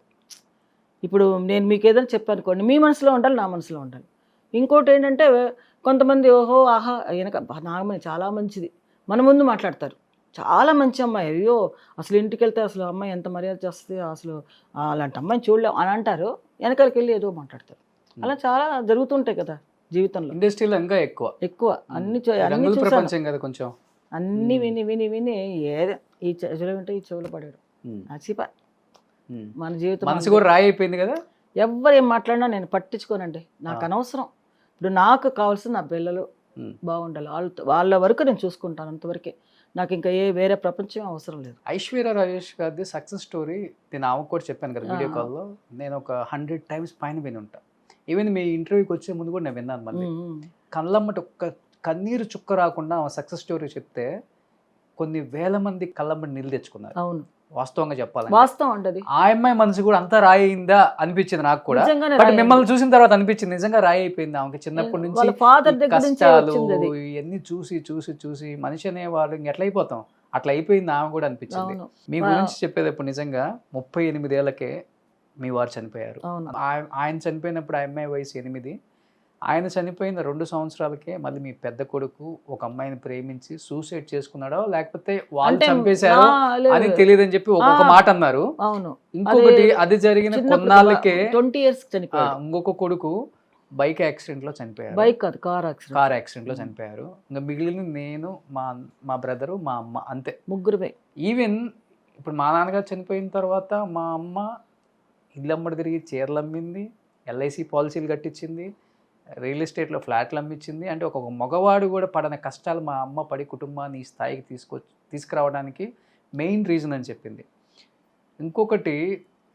ఇప్పుడు నేను మీకు ఏదైనా చెప్పానుకోండి, మీ మనసులో ఉండాలి, నా మనసులో ఉండాలి. ఇంకోటి ఏంటంటే కొంతమంది ఓహో ఆహా వెనక నాగమణి చాలా మంచిది మన ముందు మాట్లాడతారు, చాలా మంచి అమ్మాయి, అయ్యో అసలు ఇంటికి వెళ్తే అసలు అమ్మాయి ఎంత మర్యాద చేస్తుంది, అసలు అలాంటి అమ్మాయిని చూడలేం అని అంటారు, వెనకాలకి వెళ్ళి ఏదో మాట్లాడతారు. అలా చాలా జరుగుతుంటాయి కదా జీవితంలో, ఇండస్ట్రీలో ఇంకా ఎక్కువ అన్ని ప్రపంచం కదా కొంచెం, అన్ని విని విని విని ఏదో ఈ చెవులు వింటే ఈ చెవులు పడాడు నచ్చిపా. మన జీవితం మనసు కూడా రాయి అయిపోయింది కదా. ఎవరు ఏం మాట్లాడినా నేను పట్టించుకోనండి, నాకు అనవసరం. ఇప్పుడు నాకు కావాల్సిన నా పిల్లలు బాగుండాలి, వాళ్ళ వరకు నేను చూసుకుంటాను, అంతవరకే. నాకు ఇంకా వేరే ప్రపంచం అవసరం లేదు. ఐశ్వర్య రాజేష్ గారిది సక్సెస్ స్టోరీ నేను ఆమెకు కూడా చెప్పాను కదా వీడియో కాల్లో, నేను ఒక 100 times పైన విని ఉంటా. ఈవెన్ మీ ఇంటర్వ్యూకి వచ్చే ముందు కూడా నేను విన్నాను. మళ్ళీ కళ్ళమ్మటి ఒక్క కన్నీరు చుక్క రాకుండా సక్సెస్ స్టోరీ చెప్తే కొన్ని వేల మంది కళ్ళమ్మటి నీళ్ళు తెచ్చుకున్నారు. అవును, వాస్తవంగా చెప్పాలి, వాస్తవం అంటది. ఆ అమ్మాయి మనసు కూడా అంతా రాయి అయిందా అనిపించింది నాకు కూడా. బట్ మిమ్మల్ని చూసిన తర్వాత అనిపించింది నిజంగా రాయి అయిపోయింది ఆమెకి. చిన్నప్పటి నుంచి కష్టాలు ఇవన్నీ చూసి చూసి చూసి మనిషి అనేవాళ్ళు ఇంకెట్లయిపోతాం, అట్లా అయిపోయింది ఆమె కూడా అనిపించింది. మీ గురించి చెప్పేటప్పుడు నిజంగా 38 ఏళ్లకే మీ వారు చనిపోయారు. ఆయన చనిపోయినప్పుడు ఆ అమ్మాయి వయసు 8. ఆయన చనిపోయిన 2 సంవత్సరాలకే మళ్ళీ మీ పెద్ద కొడుకు ఒక అమ్మాయిని ప్రేమించి సూసైడ్ చేసుకున్నాడో లేకపోతే వాళ్ళు చంపేశారో అని తెలియదని చెప్పి ఒక మాట అన్నారు. ఇంకొకటి అది జరిగిన కొన్నాళ్ళకే 20 years ఇంకొక కొడుకు బైక్ యాక్సిడెంట్ లో చనిపోయారు. కార్ యాక్సిడెంట్ లో చనిపోయారు. ఇంకా మిగిలిన నేను, మా బ్రదరు, మా అమ్మ, అంతే ముగ్గురుమే. ఈవెన్ ఇప్పుడు మా నాన్నగారు చనిపోయిన తర్వాత మా అమ్మ ఇల్లమ్మడి తిరిగి చీరలు అమ్మింది, LIC పాలసీలు కట్టించింది, రియల్ ఎస్టేట్లో ఫ్లాట్లు అమ్మించింది. అంటే ఒక మగవాడు కూడా పడని కష్టాలు మా అమ్మ పడి కుటుంబాన్ని ఈ స్థాయికి తీసుకురావడానికి మెయిన్ రీజన్ అని చెప్పింది. ఇంకొకటి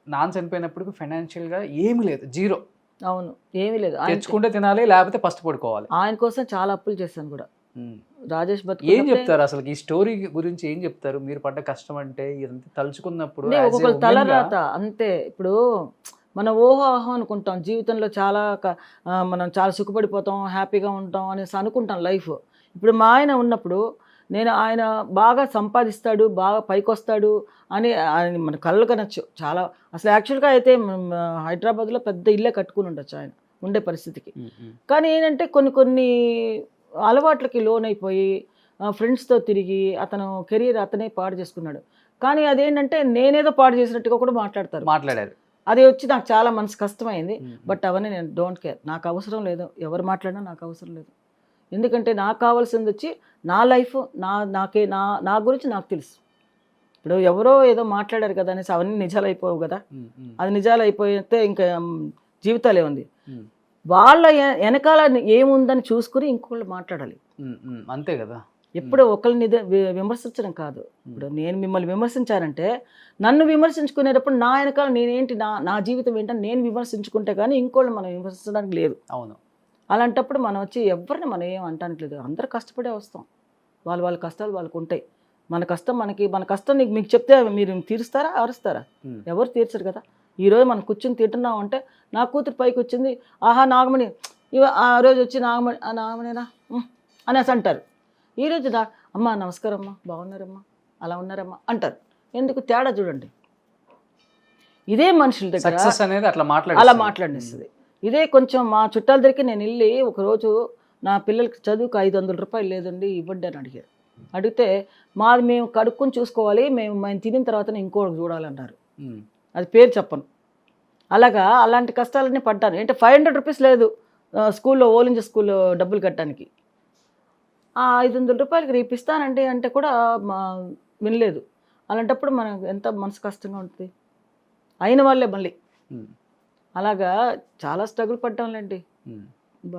నాన్న చనిపోయినప్పుడు ఫైనాన్షియల్గా ఏమీ లేదు, 0. అవును, ఏమీ లేదు. తెచ్చుకుంటే తినాలి, లేకపోతే పస్తు పడుకోవాలి. ఆయన కోసం చాలా అప్పులు చేశాను కూడా. రాజేష్ ఏం చెప్తారు అసలు ఈ స్టోరీ గురించి, ఏం చెప్తారు? మీరు పడ్డ కష్టం అంటే ఇదంతా తలుచుకున్నప్పుడు ఒక్కొక్కరు తలరాత అంతే. ఇప్పుడు మనం ఓహోహో అనుకుంటాం జీవితంలో, మనం చాలా సుఖపడిపోతాం, హ్యాపీగా ఉంటాం అనేసి అనుకుంటాం లైఫ్. ఇప్పుడు మా ఆయన ఉన్నప్పుడు ఆయన బాగా సంపాదిస్తాడు, బాగా పైకి వస్తాడు అని మన కళ్ళు కనొచ్చు చాలా. అసలు యాక్చువల్గా అయితే హైదరాబాద్లో పెద్ద ఇల్లే కట్టుకుని ఉండొచ్చు ఆయన ఉండే పరిస్థితికి. కానీ ఏంటంటే కొన్ని అలవాట్లకి లోన్ అయిపోయి ఫ్రెండ్స్తో తిరిగి అతను కెరీర్ అతనే పాడు చేసుకున్నాడు. కానీ అదేంటంటే నేనేదో పాడు చేసినట్టుగా కూడా మాట్లాడారు. అది వచ్చి నాకు చాలా మనసు కష్టమైంది. బట్ అవన్నీ నేను డోంట్ కేర్, నాకు అవసరం లేదు, ఎవరు మాట్లాడినా నాకు అవసరం లేదు. ఎందుకంటే నాకు కావాల్సింది వచ్చి నా లైఫ్, నా గురించి నాకు తెలుసు. ఇప్పుడు ఎవరో ఏదో మాట్లాడారు కదా అనేసి అవన్నీ నిజాలు అయిపోవు కదా. అది నిజాలు అయిపోతే ఇంకా జీవితాలు ఏముంది. వాళ్ళ వెనకాల ఏముందని చూసుకుని ఇంకొకళ్ళు మాట్లాడాలి, అంతే కదా. ఎప్పుడు ఒకరిని విమర్శించడం కాదు. ఇప్పుడు నేను మిమ్మల్ని విమర్శించానంటే నన్ను విమర్శించుకునేటప్పుడు నా వెనకాల నేనేంటి, నా జీవితం ఏంటని నేను విమర్శించుకుంటే కానీ ఇంకోళ్ళు మనం విమర్శించడానికి లేదు. అవును. అలాంటప్పుడు మనం వచ్చి ఎవరిని మనం ఏం అంటానికి అందరూ కష్టపడే వస్తాం, వాళ్ళ కష్టాలు వాళ్ళకు ఉంటాయి. మన కష్టం మీకు చెప్తే మీరు తీరుస్తారా, అరుస్తారా? ఎవరు తీర్చరు కదా. ఈరోజు మనం కూర్చొని తింటున్నాం అంటే నా కూతురు పైకి వచ్చింది, ఆహా నాగమణి, ఆ రోజు వచ్చి నాగమణినా అనేసి అంటారు. ఈరోజు అమ్మ నమస్కారం అమ్మా, బాగున్నారమ్మా, అలా ఉన్నారమ్మా అంటారు. ఎందుకు తేడా చూడండి. ఇదే మనుషుల దగ్గర అలా మాట్లాడిస్తుంది. ఇదే కొంచెం మా చుట్టాల దగ్గరికి నేను వెళ్ళి ఒకరోజు నా పిల్లలకి చదువుకు 500 రూపాయలు లేదండి ఇవ్వండి అని అడిగితే మాది మేము కడుక్కొని చూసుకోవాలి, మేము తినిన తర్వాత ఇంకోటి చూడాలన్నారు. అది పేరు చెప్పను. అలాంటి కష్టాలన్నీ పడ్డాను. అంటే 500 రూపీస్ లేదు స్కూల్లో, ఓలింజ స్కూల్లో డబ్బులు కట్టడానికి. 500 రూపాయలకి రేపు ఇస్తానండి అంటే కూడా వినలేదు. అలాంటప్పుడు మనకు ఎంత మనసు కష్టంగా ఉంటుంది. అయిన వాళ్ళే మళ్ళీ అలాగా చాలా స్ట్రగుల్ పడ్డాంలేండి.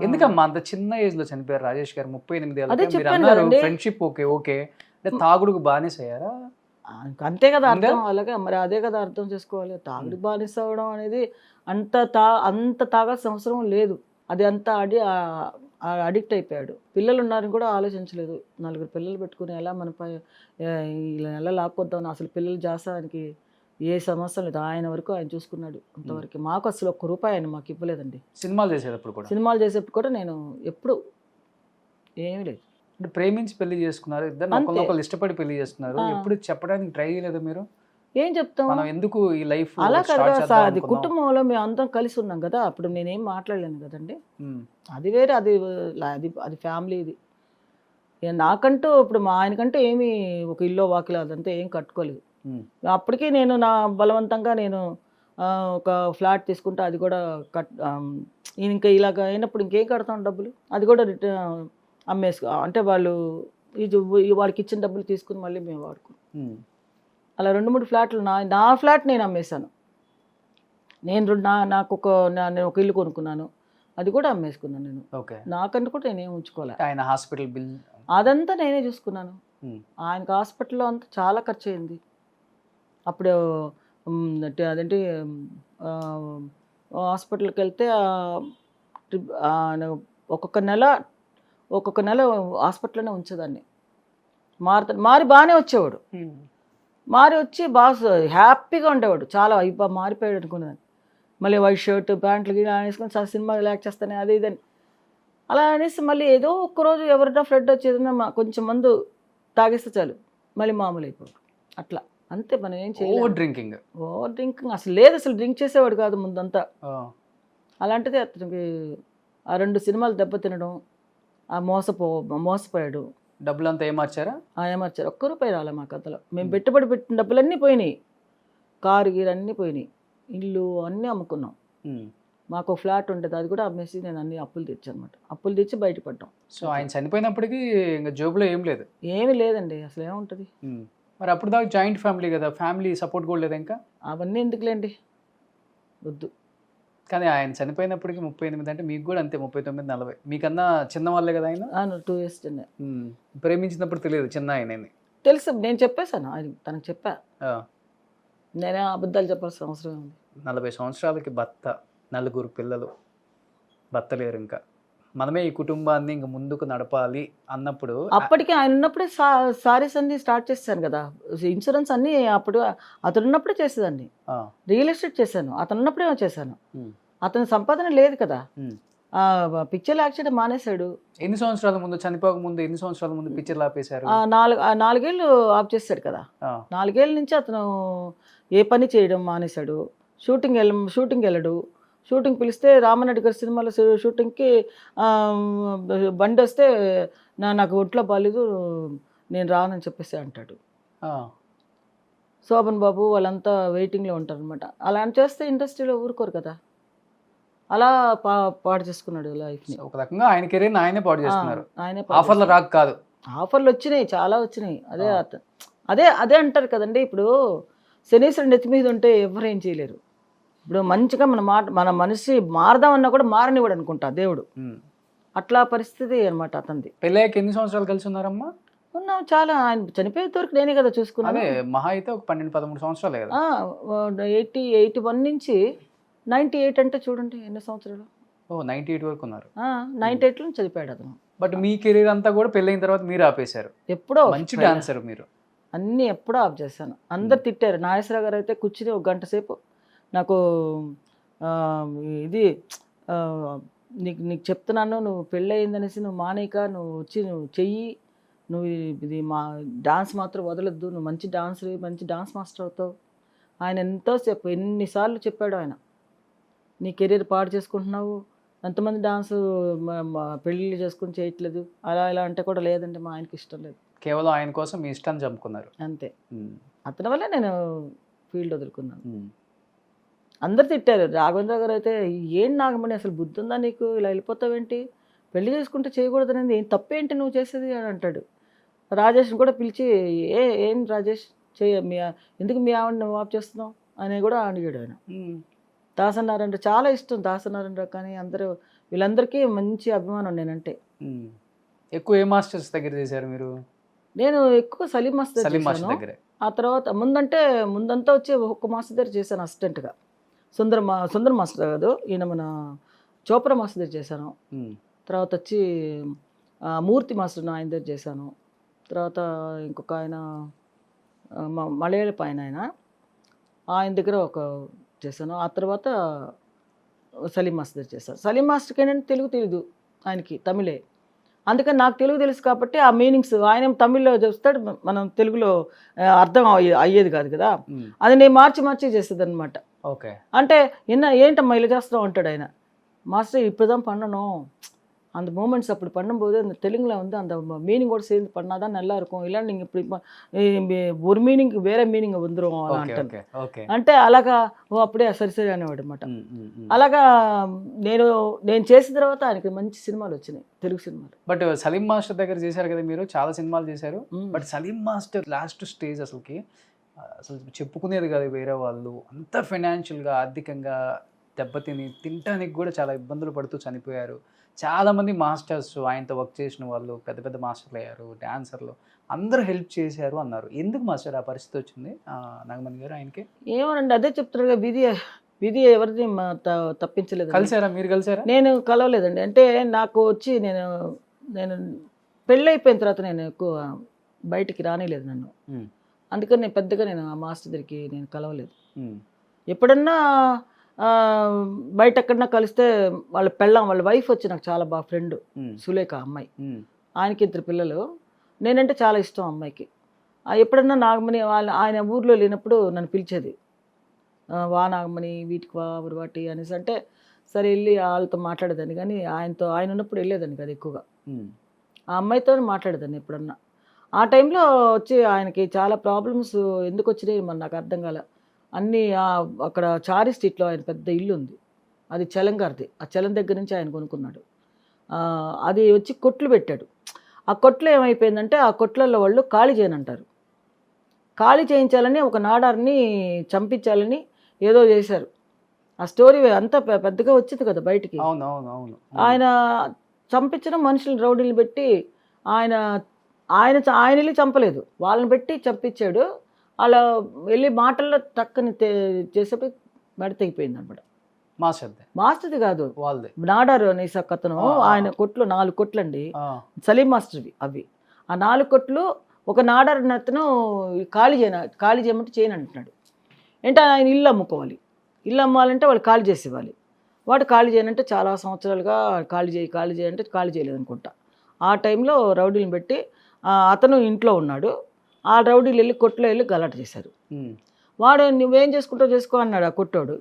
ఎందుకమ్మా అంత చిన్న ఏజ్ లో చనిపోయారు రాజేష్ గారు? 38 ఏళ్ళ ఫ్రెండ్షిప్ ఓకే అంటే తాగుడుకు బానిస అయ్యారా? అంతే కదా అర్థం. అలాగే మరి అదే కదా అర్థం చేసుకోవాలి. తాగుడు బానిస అవ్వడం అనేది అంత తాగాల్సిన అవసరం లేదు. అది అంతా అడిక్ట్ అయిపోయాడు. పిల్లలు ఉన్నారని కూడా ఆలోచించలేదు. 4 పిల్లలు పెట్టుకుని ఎలా మన ఇలా ఎలా లాక్కొద్దామని అసలు పిల్లలు జాసానికి ఏ సమస్య లేదు. ఆయన వరకు ఆయన చూసుకున్నాడు అంతవరకు. మాకు అసలు ₹1 ఆయన మాకు ఇవ్వలేదండి. సినిమాలు చేసేటప్పుడు కూడా సినిమాలు చేసేప్పుడు కూడా నేను ఎప్పుడు ఏమీ లేదు. అంటే ప్రేమించి పెళ్లి చేసుకున్నారు, ఇద్దరు ఒకరినొకరు ఇష్టపడి పెళ్లి చేసుకున్నారు, ఎప్పుడు చెప్పడానికి ట్రై చేయలేదు మీరు? ఏం చెప్తాం, మనం ఎందుకు ఈ లైఫ్ అలా కదా అది కుటుంబంలో మేము అందరం కలిసి ఉన్నాం కదా, అప్పుడు నేనేం మాట్లాడలేను కదండి. అది వేరే, అది అది అది ఫ్యామిలీ. ఇది నాకంటూ ఇప్పుడు మా ఆయనకంటే ఏమి ఒక ఇల్లు వాకిలో అదంతా ఏం కట్టుకోలేదు. అప్పటికి నేను నా బలవంతంగా నేను ఒక ఫ్లాట్ తీసుకుంటే అది కూడా ఇంకా ఇలాగ అయినప్పుడు ఇంకేం కడతాం డబ్బులు, అది కూడా అమ్మేసుకో అంటే వాళ్ళు వాడికి ఇచ్చిన డబ్బులు తీసుకుని మళ్ళీ మేము వాడుకున్నాం. అలా 2-3 ఫ్లాట్లు నా ఫ్లాట్ నేను అమ్మేశాను. నాకు నేను ఒక ఇల్లు కొనుక్కున్నాను, అది కూడా అమ్మేసుకున్నాను నేను. నాకంటూ కూడా నేనేం ఉంచుకోలే. ఆయన హాస్పిటల్ బిల్ అదంతా నేనే చూసుకున్నాను. ఆయనకు హాస్పిటల్లో అంతా చాలా ఖర్చు అయింది. అప్పుడు అదేంటి హాస్పిటల్కి వెళ్తే ఒక్కొక్క నెల హాస్పిటల్లోనే ఉంచేదాన్ని. మారి బాగానే వచ్చేవాడు, మారి వచ్చి బాగా హ్యాపీగా ఉండేవాడు. చాలా మారిపోయాడు అనుకునేదాన్ని. మళ్ళీ వైట్ షర్ట్ ప్యాంట్లు వేసుకొని సినిమా రిలాక్స్ చేస్తానే అది ఇదని అలా అనేసి మళ్ళీ ఏదో ఒక్కరోజు ఎవరైనా ఫ్రెండ్ వచ్చేదన్నా కొంచెం మందు తాగేస్తే చాలు మళ్ళీ మామూలు అయిపోయాడు. అట్లా అంతే, మనం ఏం చేయలేదు. ఓవర్ డ్రింకింగ్ అసలు లేదు, అసలు డ్రింక్ చేసేవాడు కాదు ముందంతా. అలాంటిది అతనికి ఆ 2 సినిమాలు దెబ్బతినడం, మోసపోయాడు. డబ్బులు అంతా ఏమార్చారా? ఏమార్చారు. ₹1 రాలే మా కథలో. మేము పెట్టిన డబ్బులన్నీ పోయినాయి, కారు గీరు అన్నీ పోయినాయి, ఇల్లు అన్నీ అమ్ముకున్నాం. మాకు ఫ్లాట్ ఉండేది, అది కూడా అమ్మేసి నేను అన్ని అప్పులు తెచ్చాను అనమాట. అప్పులు తెచ్చి బయటపడ్డాం. సో ఆయన చనిపోయినప్పటికీ ఇంకా జోబులో ఏం లేదు? ఏమీ లేదండి, అసలు ఏముంటుంది. మరి అప్పుడు దాకా జాయింట్ ఫ్యామిలీ కదా, ఫ్యామిలీ సపోర్ట్ కూడా లేదు ఇంకా? అవన్నీ ఎందుకులేండి, వద్దు. కానీ ఆయన చనిపోయినప్పటికీ 38 అంటే మీకు కూడా అంతే 39-40. మీకన్నా చిన్న వాళ్ళే కదా ఆయన? 2 years చిన్న. ప్రేమించినప్పుడు తెలియదు చిన్న ఆయన తెలుసు, నేను చెప్పేశాను ఆయన, తనకు చెప్పా. నేనే అబద్ధాలు చెప్పాల్సిన అవసరం ఉంది. 40 సంవత్సరాలకి భర్త, 4 పిల్లలు, భర్త లేరు, ఇంకా మనమే ఈ కుటుంబాన్ని ఇంక ముందుకు నడపాలి అన్నప్పుడు అప్పటికి ఆయన ఉన్నప్పుడే సారీస్ అన్ని స్టార్ట్ చేశాను కదా, ఇన్సూరెన్స్ అన్ని అప్పుడు అతను ఉన్నప్పుడే చేసేదాన్ని. రియల్ ఎస్టేట్ చేశాను అతను ఉన్నప్పుడే చేశాను. అతని సంపాదన లేదు కదా, పిక్చర్లు యాక్చువల్గా మానేశాడు. ఎన్ని సంవత్సరాల ముందు, చనిపోక ముందు ఎన్ని సంవత్సరాల ముందు పిక్చర్లు ఆపేశారు? 4 ఏళ్ళు ఆఫ్ చేశాడు కదా. 4 ఏళ్ళ నుంచి అతను ఏ పని చేయడం మానేశాడు. షూటింగ్ వెళ్ళడు. షూటింగ్ పిలిస్తే రామనాయుడు గారి సినిమాలో షూటింగ్కి బండి వస్తే నాకు ఒంట్లో బాగాలేదు నేను రానని చెప్పేసి అంటాడు. శోభన్ బాబు వాళ్ళంతా వెయిటింగ్లో ఉంటారు అనమాట. అలా చేస్తే ఇండస్ట్రీలో ఊరుకోరు కదా. అలా పాడు చేసుకున్నాడు లైఫ్ని. ఒక రకంగా ఆయన కెరీర్ని ఆయనే పాడు చేస్తున్నారు. ఆఫర్లు రాక కాదు, ఆఫర్లు వచ్చినాయి, చాలా వచ్చినాయి. అదే అంటారు కదండి, ఇప్పుడు శనీశ్వరుడు నెత్తి మీద ఉంటే ఎవరు ఏం చేయలేరు. ఇప్పుడు మంచిగా మన మనిషి మారదామన్నా కూడా మారనివాడు అనుకుంటా దేవుడు. అట్లా పరిస్థితి అనమాట అతనిది. పెళ్ళయ్యాక ఎన్ని సంవత్సరాలు కలిసి ఉన్నారమ్మా? ఉన్నాం చాలా. ఆయన చనిపోయేంత వరకు నేనే కదా చూసుకున్నాను. మహా అయితే ఒక 12-13 సంవత్సరాలే కదా. 81 నుంచి 98 అంటే చూడండి ఎన్ని సంవత్సరాలు. 98 వరకు ఉన్నారు. 98లో చనిపోయాడు అతను. బట్ మీ కెరీర్ అంతా కూడా పెళ్ళైన తర్వాత మీరు ఆపేశారు. ఎప్పుడో మంచి డాన్సర్ మీరు. అన్నీ ఎప్పుడో ఆఫ్ చేశాను. అందరు తిట్టారు. నాగేశ్వరరావు గారు అయితే కూర్చుని 1 గంట సేపు నాకు ఇది నీకు చెప్తున్నాను, నువ్వు పెళ్ళయిందనేసి నువ్వు మానేక, నువ్వు వచ్చి నువ్వు చెయ్యి, నువ్వు ఇది మా డాన్స్ మాత్రం వదలొద్దు, నువ్వు మంచి డాన్స్ మాస్టర్ అవుతావు. ఆయన ఎంతోసేపు ఎన్నిసార్లు చెప్పాడు ఆయన, నీ కెరీర్ పాడు చేసుకుంటున్నావు, ఎంతమంది డాన్స్ పెళ్ళిళ్ళు చేసుకుని చేయట్లేదు, అలా ఇలా అంటే కూడా లేదండి మా ఆయనకి ఇష్టం లేదు. కేవలం ఆయన కోసం మీ ఇష్టాన్ని చంపుకున్నారు అంతే. అతని వల్ల నేను ఫీల్డ్ వదులుకున్నాను. అందరు తిట్టారు. రాఘవేంద్ర గారు అయితే, ఏం నాగమణి అసలు బుద్ధి ఉందా నీకు, ఇలా వెళ్ళిపోతావేంటి, పెళ్లి చేసుకుంటే చేయకూడదనేది ఏం తప్పేంటి నువ్వు చేసేది అని అంటాడు. రాజేష్ని కూడా పిలిచి, ఏం రాజేష్ ఎందుకు మీ ఆవిడ నువ్వు ఆఫ్ చేస్తున్నావు అని కూడా అడిగాడు ఆయన. దాసనారాయణ చాలా ఇష్టం, దాసనారాయణ కానీ అందరూ వీళ్ళందరికీ మంచి అభిమానం నేనంటే. ఎక్కువ ఏ మాస్టర్స్ దగ్గర చేశారు మీరు? నేను ఎక్కువ సలీం మాస్టర్ చేశాను. ఆ తర్వాత ముందంతా వచ్చి ఒక్క మాస్టర్ దగ్గర చేశాను అసిస్టెంట్గా. సుందర్ మాస్టర్ కాదు, ఈయన మన చోప్రా మాస్టర్ దగ్గర చేశాను. తర్వాత వచ్చి మూర్తి మాస్టర్ ఆయన దగ్గర చేశాను. తర్వాత ఇంకొక ఆయన మలయాళపు ఆయన దగ్గర ఒక చేశాను. ఆ తర్వాత సలీం మాస్టర్ దగ్గర చేశాను. సలీం మాస్టర్కి ఏంటంటే తెలుగు తెలీదు, ఆయనకి తమిళే. అందుకని నాకు తెలుగు తెలుసు కాబట్టి ఆ మీనింగ్స్ ఆయన తమిళ్లో చూస్తాడు, మనం తెలుగులో అర్థం అయ్యేది కాదు కదా. అది నేను మార్చి చేసేది అనమాట. ఓకే. అంటే ఏంటమ్మా ఇలా చేస్తావు అంటాడు ఆయన. மாஸ்டர் இப்போதான் பண்ணணும், அந்த மூமெண்ட்ஸ் அப்படி பண்ணும்போது அந்த தெலுங்குல வந்து அந்த மீனிங்கோட சேர்ந்து பண்ணாதான் நல்லா இருக்கும், இல்லை நீங்கள் இப்படி ஒரு మీనింగ్ వేరే మీనింగ్ வந்துடும் అంటాను. అంటే అలాగా అప్పుడే సరి అనేవాడు అనమాట. అలాగా నేను చేసిన తర్వాత ఆయనకి మంచి సినిమాలు వచ్చినాయి, తెలుగు సినిమాలు. బట్ సలీం మాస్టర్ దగ్గర చేశారు కదా మీరు, చాలా సినిమాలు చేశారు. But Saleem master last stage అసలు చెప్పుకునేది కాదు వేరే వాళ్ళు, అంత ఫైనాన్షియల్గా ఆర్థికంగా తినటానికి కూడా చాలా ఇబ్బందులు పడుతూ చనిపోయారు. చాలామంది మాస్టర్స్ ఆయనతో వర్క్ చేసిన వాళ్ళు పెద్ద పెద్ద మాస్టర్లు అయ్యారు, డాన్సర్లు అందరూ హెల్ప్ చేశారు అన్నారు. ఎందుకు మాస్టర్ ఆ పరిస్థితి వచ్చింది నాగమణి గారు ఆయనకి? ఏమోనండి, అదే చెప్తున్నారు, విధి ఎవరిని తప్పించలేదు. కలిసారా మీరు? కలిసారా? నేను కలవలేదండి. అంటే నాకు వచ్చి నేను పెళ్ళి అయిపోయిన తర్వాత నేను ఎక్కువ బయటికి రానిలేదు నన్ను. అందుకని నేను పెద్దగా ఆ మాస్టర్ దగ్గరికి నేను కలవలేదు. ఎప్పుడన్నా బయట ఎక్కడన్నా కలిస్తే వాళ్ళ వైఫ్ వచ్చి నాకు చాలా బాగా ఫ్రెండ్, సులేఖ అమ్మాయి, ఆయనకి 2 పిల్లలు. నేనంటే చాలా ఇష్టం అమ్మాయికి. ఎప్పుడన్నా నాగమణి ఆయన ఊర్లో లేనప్పుడు నన్ను పిలిచేది, వా నాగమణి వీటికి వా వాటి అనేసి. అంటే సరే వెళ్ళి వాళ్ళతో మాట్లాడేదాన్ని, కానీ ఆయన ఉన్నప్పుడు వెళ్ళేదాన్ని కదా ఎక్కువగా. ఆ అమ్మాయితో మాట్లాడేదాన్ని ఎప్పుడన్నా. ఆ టైంలో వచ్చి ఆయనకి చాలా ప్రాబ్లమ్స్ ఎందుకు వచ్చినాయి మరి నాకు అర్థం కాలే. అన్నీ అక్కడ చారి స్ట్రీట్లో ఆయన పెద్ద ఇల్లు ఉంది, అది చలం గారిది. ఆ చలం దగ్గర నుంచి ఆయన కొనుక్కున్నాడు. అది వచ్చి కొట్లు పెట్టాడు. ఆ కొట్లు ఏమైపోయిందంటే ఆ కొట్లలో వాళ్ళు ఖాళీ చేయనంటారు. ఖాళీ చేయించాలని ఒక నాడారిని చంపించాలని ఏదో చేశారు. ఆ స్టోరీ అంతా పెద్దగా వచ్చింది కదా బయటికి. ఆయన చంపించడం, మనుషులు రౌడీలు పెట్టి ఆయన వెళ్ళి చంపలేదు, వాళ్ళని పెట్టి చంపించాడు. అలా వెళ్ళి మాటల్లో టక్కని చేసేప్పుడు మెడ తెగిపోయింది అనమాట. మాస్టర్ది కాదు, నాడారు అనేసి అతను. ఆయన కొట్లు 4 కొట్లు అండి, సలీం మాస్టర్వి అవి. ఆ 4 కొట్లు ఒక నాడారు అతను ఖాళీ చేయమంటే చేయను అంటున్నాడు. ఏంటంటే ఆయన ఇల్లు అమ్ముకోవాలి, ఇల్లు అమ్మాలంటే వాళ్ళు ఖాళీ చేసేవాలి. వాడు ఖాళీ చేయనంటే చాలా సంవత్సరాలుగా ఖాళీ చేయంటే ఖాళీ చేయలేదు అనుకుంటా. ఆ టైంలో రౌడీలను పెట్టి అతను ఇంట్లో ఉన్నాడు. ఆ రౌడీలు వెళ్ళి కొట్లో వెళ్ళి గలాట చేశారు. వాడు నువ్వేం చేసుకుంటావు చేసుకో అన్నాడు ఆ కొట్టోడు.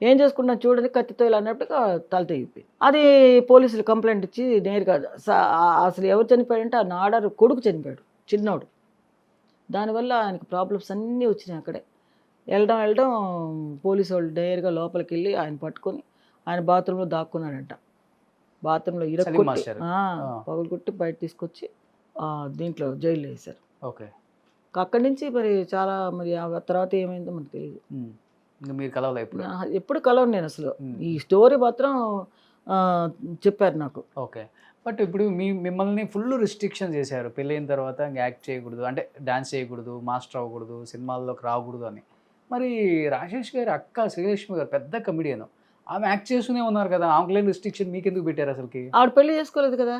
ఏం చేసుకుంటా చూడని కత్తితో ఇలా అన్నప్పుడు తల తెగిపోయింది. అది పోలీసులు కంప్లైంట్ ఇచ్చి నేరుగా అసలు ఎవరు చనిపోయాడంటే ఆ నాడారు కొడుకు చనిపోయాడు, చిన్నోడు. దానివల్ల ఆయనకు ప్రాబ్లమ్స్ అన్నీ వచ్చినాయి. అక్కడే వెళ్ళడం పోలీసు వాళ్ళు నేరుగా లోపలికి వెళ్ళి ఆయన పట్టుకొని ఆయన బాత్రూంలో దాక్కున్నాడంట. బాత్రూంలో ఇరక్కొట్టి పగులుకొట్టి బయట తీసుకొచ్చి దీంట్లో జైల్లో వేశారు. ఓకే. అక్కడి నుంచి మరి చాలా ఆ తర్వాత ఏమైందో మనకు తెలియదు. మీరు కలవలే ఎప్పుడు కలవను నేను అసలు. ఈ స్టోరీ మాత్రం చెప్పారు నాకు. ఓకే. బట్ ఇప్పుడు మిమ్మల్ని ఫుల్ రిస్ట్రిక్షన్ చేశారు పెళ్ళైన తర్వాత, యాక్ట్ చేయకూడదు, అంటే డాన్స్ చేయకూడదు, మాస్టర్ అవ్వకూడదు, సినిమాల్లోకి రాకూడదు అని. మరి రాజేష్ గారి అక్క శ్రీలక్ష్మి గారు పెద్ద కమెడియన్, ఆమె యాక్ట్ చేస్తూనే ఉన్నారు కదా, ఆమెకు రిస్ట్రిక్షన్ మీకు ఎందుకు పెట్టారు అసలుకి? ఆవిడ పెళ్లి చేసుకోలేదు కదా,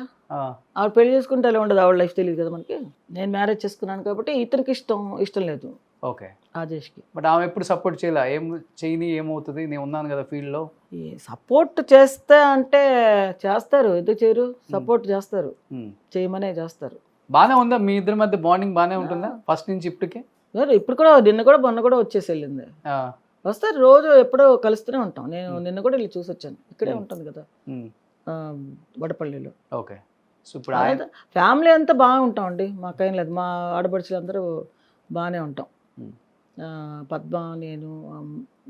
ఆవిడ పెళ్లి చేసుకుంటే అలా ఉండదు, ఆవిడ లైఫ్ తెలియదు కదా మనకి. నేను మ్యారేజ్ చేసుకున్నాను కాబట్టి ఇతనికి ఇష్టం లేదు. ఓకే. రాజేష్కి. బట్ ఆమె ఎప్పుడు సపోర్ట్ చేయలే, చేయని ఏమవుతుంది, నేను ఉన్నాను కదా ఫీల్డ్లో. సపోర్ట్ చేస్తే అంటే చేస్తారు, ఎందుకు చేయరు, సపోర్ట్ చేస్తారు, చేయమనే చేస్తారు. బాగానే ఉందా మీ ఇద్దరి మధ్య బాండింగ్? బాగానే ఉంటుందా ఫస్ట్ నుంచి ఇప్పటికే? ఇప్పుడు కూడా మొన్న కూడా వచ్చేసి వెళ్ళింది. వస్తారు రోజు, ఎప్పుడో కలుస్తూనే ఉంటాం. నేను నిన్న కూడా వెళ్ళి చూసి వచ్చాను, ఇక్కడే ఉంటుంది కదా వడపల్లిలో. ఓకే. సో ఇప్పుడు ఫ్యామిలీ అంతా బాగా ఉంటాం అండి, మాకేం లేదు. మా ఆడపడుచులు అందరూ బాగానే ఉంటాం. పద్మ, నేను,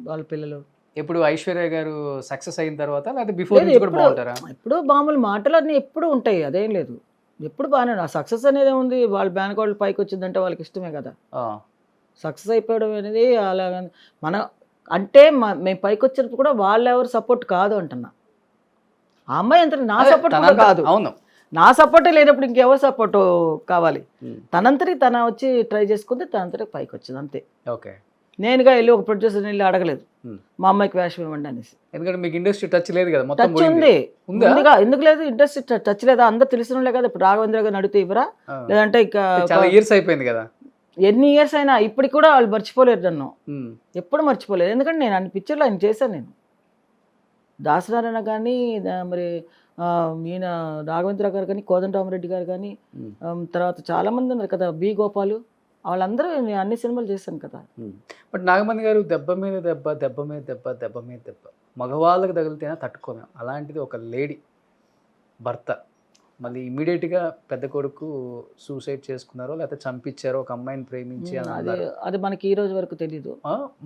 వాళ్ళ పిల్లలు. ఎప్పుడు ఐశ్వర్య గారు సక్సెస్ అయిన తర్వాత లేదా బిఫోర్ నుంచి కూడా బాగుంటారా? ఎప్పుడు మామూలు మాటలు అన్నీ ఎప్పుడు ఉంటాయి, అదేం లేదు, ఎప్పుడు బాగానే. ఆ సక్సెస్ అనేది ఉంది, వాళ్ళ బ్యానకోళ్ళు పైకి వచ్చిందంటే వాళ్ళకి ఇష్టమే కదా. సక్సెస్ అయిపోవడం అనేది అలా మన అంటే మేము పైకి వచ్చినప్పుడు కూడా వాళ్ళు ఎవరు సపోర్ట్ కాదు అంటున్నా. ఆ అమ్మాయి అంత నా సపోర్ట్ కాదు. అవును, నా సపోర్టే లేనప్పుడు ఇంకెవరు సపోర్ట్ కావాలి? తనంతటి తన వచ్చి ట్రై చేసుకుంటే తనంతటి పైకి వచ్చింది అంతే. ఓకే. నేనుగా వెళ్ళి ఒక ప్రొడ్యూసర్ని వెళ్ళి అడగలేదు Hmm. మా అమ్మాయికి వేషం ఇవ్వండి అనేసి. ఎందుకంటే మీకు ఇండస్ట్రీ టచ్ లేదు కదా, మొత్తం టచ్ పోయింది. ఉంది, ఉందా? ఉందిగా, ఎందుకు లేదు, ఇంట్రెస్ట్ టచ్ లేదా, అందరు తెలిసిన వాళ్ళే కదా. ఇప్పుడు రాఘవేంద్ర గారిని అడిగితే ఇవ్వరా, ఆ. లేదంటే ఇక చాలా ఇయర్స్ అయిపోయింది కదా. ఎన్ని ఇయర్స్ అయినా ఇప్పటికి కూడా వాళ్ళు మర్చిపోలేరు నన్ను, ఉమ్. ఎప్పుడు మర్చిపోలేదు. ఎందుకంటే నేను అన్ని పిక్చర్లు ఆయన చేశాను. నేను దాసనారాయణ కానీ మరి ఈయన రాఘవేంద్ర గారు కానీ, కోదండరామరెడ్డి గారు కానీ, ఉమ్. తర్వాత చాలామంది ఉన్నారు కదా, బి గోపాలు, వాళ్ళందరూ నేను అన్ని సినిమాలు చేశాను కదా. బట్ నాగమణి గారు దెబ్బ మీద దెబ్బ, దెబ్బ మీద దెబ్బ, దెబ్బ మీద దెబ్బ, మగవాళ్ళకి తగిలితేనే తట్టుకోలేం. అలాంటిది ఒక లేడీ భర్త మళ్ళీ ఇమీడియట్గా పెద్ద కొడుకు సూసైడ్ చేసుకున్నారో లేకపోతే చంపించారో, ఒక అమ్మాయిని ప్రేమించి అని అది అన్నారు. అది మనకి ఈ రోజు వరకు తెలీదు.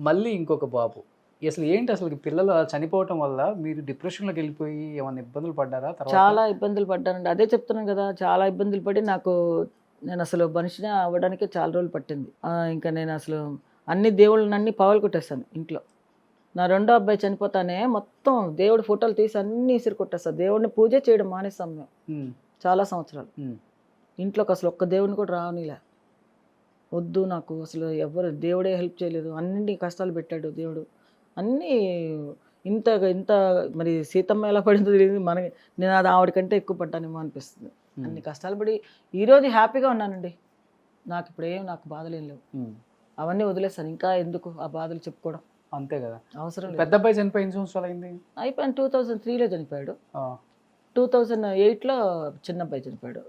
మళ్ళీ ఇంకొక బాబు. అసలు ఏంటి, అసలు పిల్లలు అలా చనిపోవటం వల్ల మీరు డిప్రెషన్లోకి వెళ్ళిపోయి ఏమైనా ఇబ్బందులు పడ్డారా తర్వాత? చాలా ఇబ్బందులు పడ్డానండి, అదే చెప్తున్నాను కదా, చాలా ఇబ్బందులు పడి నేను అసలు మనిషిని అవ్వడానికి చాలా రోజులు పట్టింది. ఇంకా నేను అసలు అన్ని దేవుళ్ళని పగలు కొట్టేస్తాను ఇంట్లో. నా రెండో అబ్బాయి చనిపోతానే మొత్తం దేవుడి ఫోటోలు తీసి అన్ని ఇసురు కొట్టేస్తాను. దేవుడిని పూజ చేయడం మానేస్తాం మేము చాలా సంవత్సరాలు. ఇంట్లోకి అసలు ఒక్క దేవుడిని కూడా రావనిలే, వద్దు నాకు అసలు ఎవరు, దేవుడే హెల్ప్ చేయలేదు, అన్నింటి కష్టాలు పెట్టాడు దేవుడు, అన్నీ ఇంత ఇంత మరి సీతమ్మ ఎలా పడిందో తెలియదు మనకి. నేను అది ఆవిడకంటే ఎక్కువ పడ్డానేమో అనిపిస్తుంది. అన్ని కష్టాలు పడి ఈరోజు హ్యాపీగా ఉన్నానండి. నాకు ఇప్పుడు నాకు బాధలు ఏం లేవు, అవన్నీ వదిలేస్తాను. ఇంకా ఎందుకు ఆ బాధలు చెప్పుకోవడం, అంతే కదా. అవసరం లేదు. పెద్ద అబ్బాయి చనిపోయి ఎన్ని సంవత్సరాలు అయింది? అయిపోయాను, 2003లో చనిపోయాడు. 2008లో చిన్న అబ్బాయి చనిపోయాడు.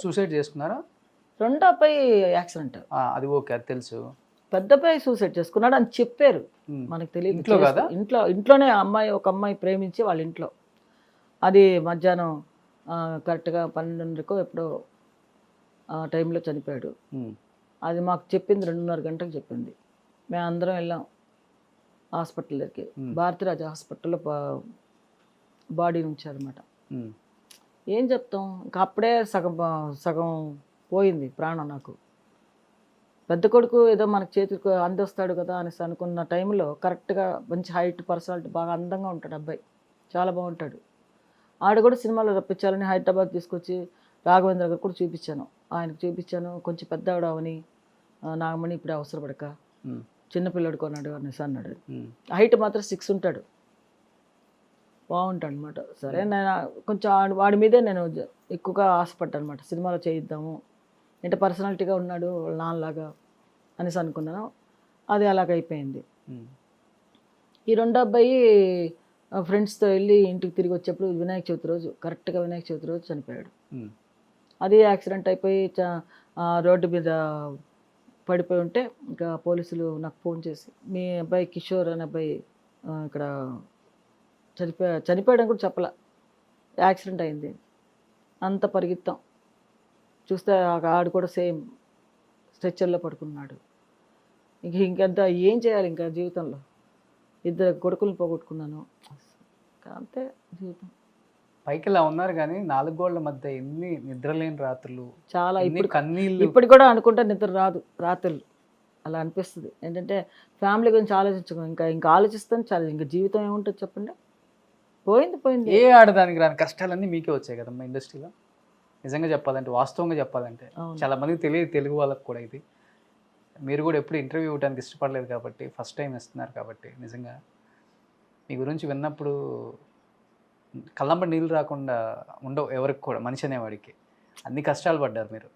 సూసైడ్ చేసుకున్నారా? రెండో అబ్బాయి యాక్సిడెంట్. అది ఓకే, అది తెలుసు. పెద్ద అబ్బాయి సూసైడ్ చేసుకున్నాడు అని చెప్పారు, మనకు తెలియదు. ఇంట్లో కదా? ఇంట్లోనే ఒక అమ్మాయి ప్రేమించి వాళ్ళ ఇంట్లో, అది మధ్యాహ్నం కరెక్ట్గా 12:30కో ఎప్పుడో ఆ టైంలో చనిపోయాడు. అది మాకు చెప్పింది 2:30 గంటలకు చెప్పింది. మేము అందరం వెళ్ళాం హాస్పిటల్ దగ్గరికి, భారతీరాజ హాస్పిటల్లో బాడీ ఉంచారన్నమాట. ఏం చెప్తాం, ఇంకా అప్పుడే సగం పోయింది ప్రాణం నాకు. పెద్ద కొడుకు ఏదో మనకు చేతికి అందొస్తాడు కదా అనేసి అనుకున్న టైంలో కరెక్ట్గా మంచి హైట్, పర్సనాలిటీ, బాగా అందంగా ఉంటాడు అబ్బాయి, చాలా బాగుంటాడు. ఆడ కూడా సినిమాలో రప్పించాలని హైదరాబాద్ తీసుకొచ్చి రాఘవేంద్ర గారు కూడా చూపించాను, ఆయనకు చూపించాను. కొంచెం పెద్దవాడు అవని, నాగమణి ఇప్పుడే అవసరపడక చిన్నపిల్లడు కొన్నాడు అనేసి అన్నాడు. హైట్ మాత్రం 6 ఉంటాడు, బాగుంటాడు అనమాట. సరే నేను కొంచెం వాడి మీదే నేను ఎక్కువగా ఆశపడ్డాను అనమాట, సినిమాలో చేయిద్దాము అంటే పర్సనాలిటీగా ఉన్నాడు నాన్నలాగా అనేసి అనుకున్నాను. అది అలాగైపోయింది. ఈ రెండో అబ్బాయి ఫ్రెండ్స్తో వెళ్ళి ఇంటికి తిరిగి వచ్చేప్పుడు వినాయక చవితి రోజు, కరెక్ట్గా వినాయక చవితి రోజు చనిపోయాడు. అది యాక్సిడెంట్ అయిపోయి రోడ్డు మీద పడిపోయి ఉంటే ఇంకా పోలీసులు నాకు ఫోన్ చేసి, మీ అబ్బాయి కిషోర్ అనే అబ్బాయి ఇక్కడ చనిపోయాడని కూడా చెప్పలే, యాక్సిడెంట్ అయింది. అంత పరిగెత్తాం, చూస్తే ఆడు కూడా సేమ్ స్ట్రెచ్చర్లో పడుకున్నాడు. ఇంకంత ఏం చేయాలి ఇంకా జీవితంలో, 2 కొడుకులను పోగొట్టుకున్నాను, అంతే జీవితం. పైకి ఇలా ఉన్నారు కానీ 4 గోళ్ల మధ్య ఎన్ని నిద్రలేని రాత్రులు, చాలా. ఇప్పుడు కన్నీళ్ళు. ఇప్పుడు కూడా అనుకుంటే నిద్ర రాదు రాత్రులు, అలా అనిపిస్తుంది. ఏంటంటే ఫ్యామిలీ గురించి ఆలోచించుకో, ఇంకా ఆలోచిస్తాను చాలా, ఇంకా జీవితం ఏముంటుంది చెప్పండి, పోయింది. ఏ ఆడదానికి రాని కష్టాలన్నీ మీకే వచ్చాయి కదమ్మా ఇండస్ట్రీలో. నిజంగా చెప్పాలంటే, వాస్తవంగా చెప్పాలంటే చాలా మందికి తెలియదు, తెలుగు వాళ్ళకి కూడా. ఇది మీరు కూడా ఎప్పుడు ఇంటర్వ్యూ ఇవ్వడానికి ఇష్టపడలేదు కాబట్టి, ఫస్ట్ టైం ఇస్తున్నారు కాబట్టి, నిజంగా మీ గురించి విన్నప్పుడు కళ్ళంబ నీళ్ళు రాకుండా ఉండవు ఎవరికి కూడా, మనిషి అనేవాడికి. అన్ని కష్టాలు పడ్డారు మీరు.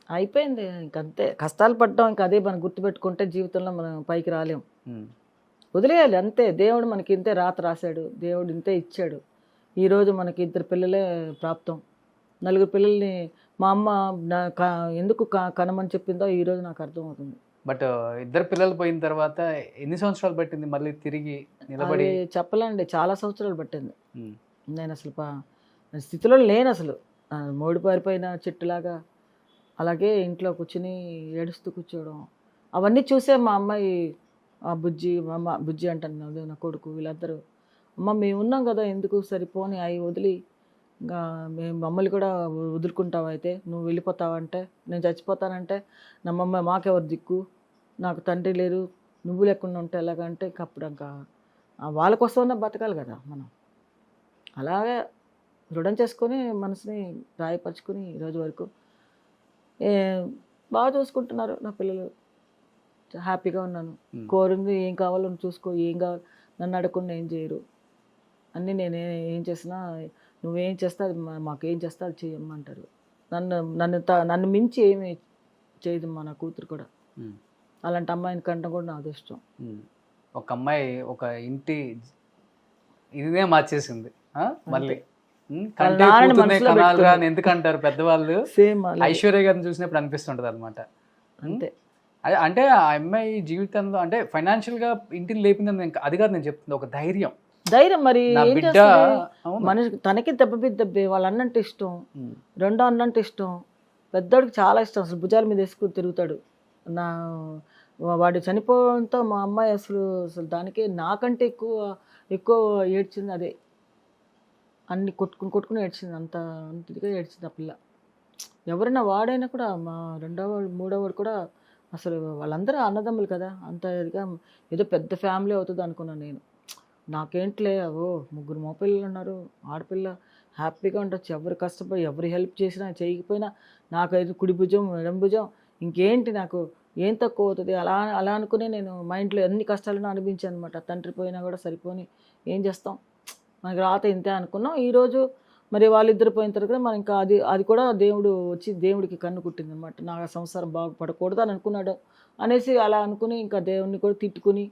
అయిపోయింది ఇంకంతే, కష్టాలు పడ్డాం, ఇంకా అదే మనం గుర్తుపెట్టుకుంటే జీవితంలో మనం పైకి రాలేం, వదిలేయాలి అంతే. దేవుడు మనకి ఇంతే రాత రాశాడు, దేవుడు ఇంతే ఇచ్చాడు. ఈరోజు మనకి 2 పిల్లలే ప్రాప్తం, 4 పిల్లల్ని మా అమ్మ ఎందుకు కనమని చెప్పిందో ఈరోజు నాకు అర్థమవుతుంది. బట్ 2 పిల్లలు పోయిన తర్వాత ఎన్ని సంవత్సరాలు పట్టింది మళ్ళీ తిరిగి నిలబడి? చెప్పలేండి, చాలా సంవత్సరాలు పట్టింది. నేను అసలు స్థితిలో లేను అసలు, మోడిపారిపోయిన చెట్టులాగా అలాగే ఇంట్లో కూర్చుని ఏడుస్తూ కూర్చోవడం, అవన్నీ చూసే మా అమ్మాయి, బుజ్జి అంటాను నా కొడుకు, వీళ్ళందరూ, అమ్మ మేము ఉన్నాం కదా, ఎందుకు సరిపోని అవి వదిలి ఇంకా మేము మమ్మల్ని కూడా వదులుకుంటావు, అయితే నువ్వు వెళ్ళిపోతావంటే, నేను చచ్చిపోతానంటే నా మమ్మ మాకెవరు దిక్కు, నాకు తండ్రి లేరు, నువ్వు లేకుండా ఉంటే ఎలాగంటే ఇంకా అప్పుడు ఇంకా వాళ్ళ కోసమన్నా బతకాలి కదా మనం. అలాగే దృఢం చేసుకొని మనసుని రాయపరుచుకొని ఈరోజు వరకు బాగా చూసుకుంటున్నారు నా పిల్లలు, హ్యాపీగా ఉన్నాను. ఉమ్. కోరింది ఏం కావాలో చూసుకో, ఏం కావాలి నన్ను అడగకుండా ఏం చేయరు. అన్నీ నేను ఏం చేసినా నువ్వేం చేస్తా అది మాకు ఏం చేస్తా అది చేయమంటారు. నన్ను మించి ఏమి చేయదు మా నా కూతురు కూడా. ఉమ్. అలాంటి అమ్మాయిని కంటే కూడా నా అదృష్టం. ఉమ్. ఒక అమ్మాయి ఒక ఇంటి ఇదినే మార్చేసింది మళ్ళీ. కంటే నాన్నని కూతుర్నే మనసులో కనాలిరా పెట్టుకుంది. అని ఎందుకు అంటారు పెద్దవాళ్ళు. సేమ్ ఐశ్వర్య గారిని చూసినప్పుడు అనిపిస్తుంటది అనమాట. అంతే. అంటే ఆ అమ్మాయి జీవితంలో అంటే ఫైనాన్షియల్ గా ఇంటిని లేపిందని అది కాదు నేను చెప్తుంది, ఒక ధైర్యం. మరి నా ఏం బిడ్డ చేస్తుంది అవును. మనిషి తనకి దెబ్బే వాళ్ళ అన్నంటే ఇష్టం, ఉమ్. రెండో అన్నంటే ఇష్టం, పెద్దోడికి చాలా ఇష్టం. అసలు భుజాల మీద వేసుకుని తిరుగుతాడు. వాడు చనిపోవడంతో మా అమ్మాయి అసలు దానికి నాకంటే ఎక్కువ ఏడ్చింది అదే. అన్ని కొట్టుకుని ఏడ్చింది. అంత ఇదిగా ఏడ్చింది ఆ పిల్ల. ఎవరైనా వాడైనా కూడా మా రెండోవాడు మూడోవాడు కూడా అసలు వాళ్ళందరూ అన్నదమ్ములు కదా, అంత ఇదిగా ఏదో పెద్ద ఫ్యామిలీ అవుతుంది అనుకున్నాను నేను. నాకేంట్లే ముగ్గురు మగపిల్లలు ఉన్నారు, ఆడపిల్ల హ్యాపీగా ఉండొచ్చు. ఎవరు కష్టపడి ఎవరు హెల్ప్ చేసినా చేయకపోయినా నాకు అయితే కుడి భుజం ఎడం భుజం ఇంకేంటి, నాకు ఏం తక్కువ అవుతుంది అలా అనుకుని నేను మైండ్లో ఎన్ని కష్టాలను అనిపించాను అనమాట. తండ్రి పోయినా కూడా సరిపోని ఏం చేస్తాం, మనకి రాత ఇంతే అనుకున్నాం. ఈరోజు మరి వాళ్ళిద్దరు పోయిన తర్వాత మనం ఇంకా అది కూడా దేవుడు వచ్చి దేవుడికి కన్ను కుట్టింది అనమాట. నా సంసారం బాగుపడకూడదు అని అనుకున్నాడు అనేసి అలా అనుకుని ఇంకా దేవుడిని కూడా తిట్టుకుని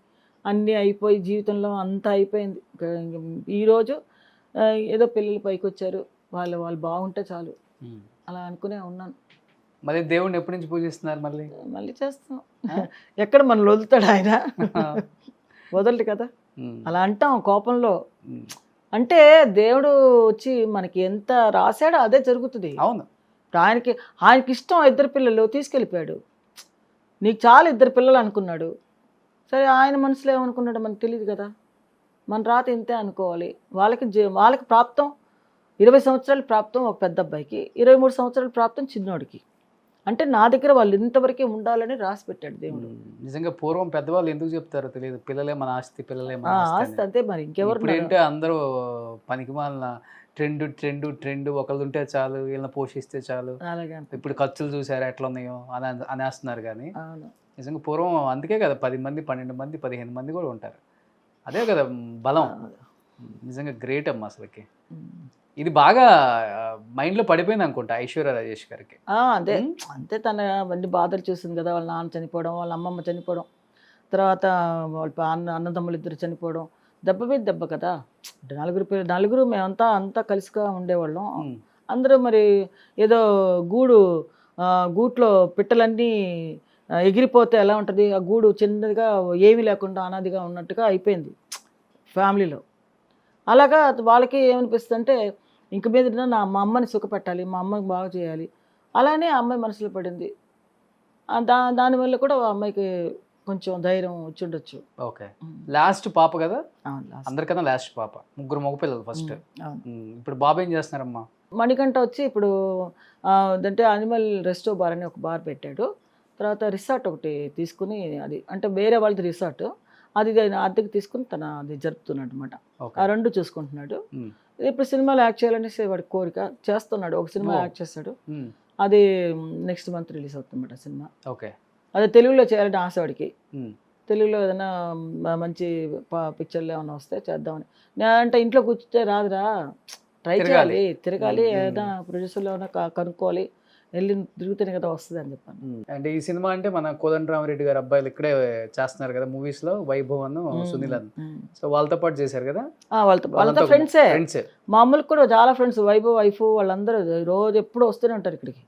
అన్నీ అయిపోయి జీవితంలో అంతా అయిపోయింది. ఈరోజు ఏదో పిల్లలు పైకి వచ్చారు, వాళ్ళు బాగుంటే చాలు అలా అనుకునే ఉన్నాను. మరి దేవుడిని ఎప్పటి నుంచి పూజిస్తున్నారు మళ్ళీ చేస్తాం. ఎక్కడ మనం వదులుతాడు ఆయన, వదలడు కదా. అలా అంటాం కోపంలో. అంటే దేవుడు వచ్చి మనకి ఎంత రాశాడో అదే జరుగుతుంది. అవును. ఆయనకి ఇష్టం ఇద్దరు పిల్లలు తీసుకెళ్ళిపోయాడు. నీకు చాలా ఇద్దరు పిల్లలు అనుకున్నాడు. సరే ఆయన మనసులో ఏమనుకున్నాడో మనకు తెలియదు కదా. మన రాత ఇంతే అనుకోవాలి. వాళ్ళకి ప్రాప్తం 20 సంవత్సరాలు ప్రాప్తం ఒక పెద్ద అబ్బాయికి, 23 సంవత్సరాలు ప్రాప్తం చిన్నోడికి. అంటే నా దగ్గర వాళ్ళు ఇంతవరకే ఉండాలని రాసి పెట్టాడు దేవుడు. నిజంగా పూర్వం పెద్దవాళ్ళు ఎందుకు చెప్తారో తెలియదు, పిల్లలే మన ఆస్తి, పిల్లలే మన ఆస్తి. అంతే మరి ఇంకెవరు ఏంటంటే అందరూ పనికి మాలిన ట్రెండ్ ఒకళ్ళు ఉంటే చాలు, వీళ్ళని పోషిస్తే చాలు. అలాగే ఇప్పుడు ఖర్చులు చూసారా ఎట్లా ఉన్నాయో అనేస్తున్నారు. కానీ నిజంగా పూర్వం అందుకే కదా 10 మంది 12 మంది 15 మంది కూడా ఉంటారు. అదే కదా బలం. నిజంగా గ్రేట్ అమ్మ అసలుకి. ఇది బాగా మైండ్లో పడిపోయింది అనుకుంటా ఐశ్వర్య రాజేష్ గారికి. అంతే తన అన్ని బాధలు చూసింది కదా. వాళ్ళ నాన్న చనిపోవడం, వాళ్ళ అమ్మమ్మ చనిపోవడం, తర్వాత వాళ్ళ అన్నదమ్ములు ఇద్దరు చనిపోవడం, దెబ్బ మీద దెబ్బ కదా. నలుగురు మేమంతా కలిసిగా ఉండేవాళ్ళం. అందరూ మరి ఏదో గూట్లో పిట్టలన్నీ ఎగిరిపోతే ఎలా ఉంటుంది, ఆ గూడు చిన్నదిగా ఏమీ లేకుండా అనాదిగా ఉన్నట్టుగా అయిపోయింది ఫ్యామిలీలో. అలాగా వాళ్ళకి ఏమనిపిస్తుంది అంటే ఇంక మీద మా అమ్మని సుఖపెట్టాలి, మా అమ్మకి బాగా చేయాలి. అలానే ఆ అమ్మాయి మనసులో పడింది. దానివల్ల కూడా ఆ అమ్మాయికి కొంచెం ధైర్యం వచ్చి ఉండొచ్చు. ఓకే. లాస్ట్ పాప కదా, అందరికన్నా లాస్ట్ పాప. ముగ్గురు మగపిల్లలు ఫస్ట్. ఇప్పుడు బాబు ఏం చేస్తున్నారమ్మా? మణికంఠ వచ్చి ఇప్పుడు అంటే అనిమల్ రెస్టో బార్ అని ఒక బార్ పెట్టాడు. తర్వాత రిసార్ట్ ఒకటి తీసుకుని, అది అంటే వేరే వాళ్ళది రిసార్ట్, అది అద్దెకి తీసుకుని అది జరుపుతున్నాడు అనమాట. ఆ రెండు చూసుకుంటున్నాడు. ఇప్పుడు సినిమాలో యాక్ట్ చేయాలనేసి వాడి కోరిక, చేస్తున్నాడు. ఒక సినిమా యాక్ట్ చేస్తాడు, అది నెక్స్ట్ మంత్ రిలీజ్ అవుతుందన్నమాట సినిమా. ఓకే. అదే తెలుగులో చేయాలని ఆశ వాడికి. తెలుగులో ఏదైనా మంచి పిక్చర్లు ఏమైనా వస్తే చేద్దామని. అంటే ఇంట్లో కూర్చుంటే రాదురా, ట్రై చేయాలి, తిరగాలి, ఏదైనా ప్రొడ్యూసర్లో ఏమైనా కనుక్కోవాలి, వెళ్ళి తిరుగుతూనే కదా వస్తుంది అని చెప్పాను. అంటే ఈ సినిమా అంటే మన కోదండరామరెడ్డి గారు అబ్బాయిలు ఇక్కడే చేస్తున్నారు కదా మూవీస్ లో, వైభవ్ అను సునీల్ అను. సో వాళ్ళతో పాటు చేశారు కదా. వాళ్ళతో ఫ్రెండ్సే. మామూలు కూడా చాలా ఫ్రెండ్స్. వైభవ్ వైఫ్ వాళ్ళందరూ రోజు ఎప్పుడు వస్తూనే ఉంటారు ఇక్కడికి.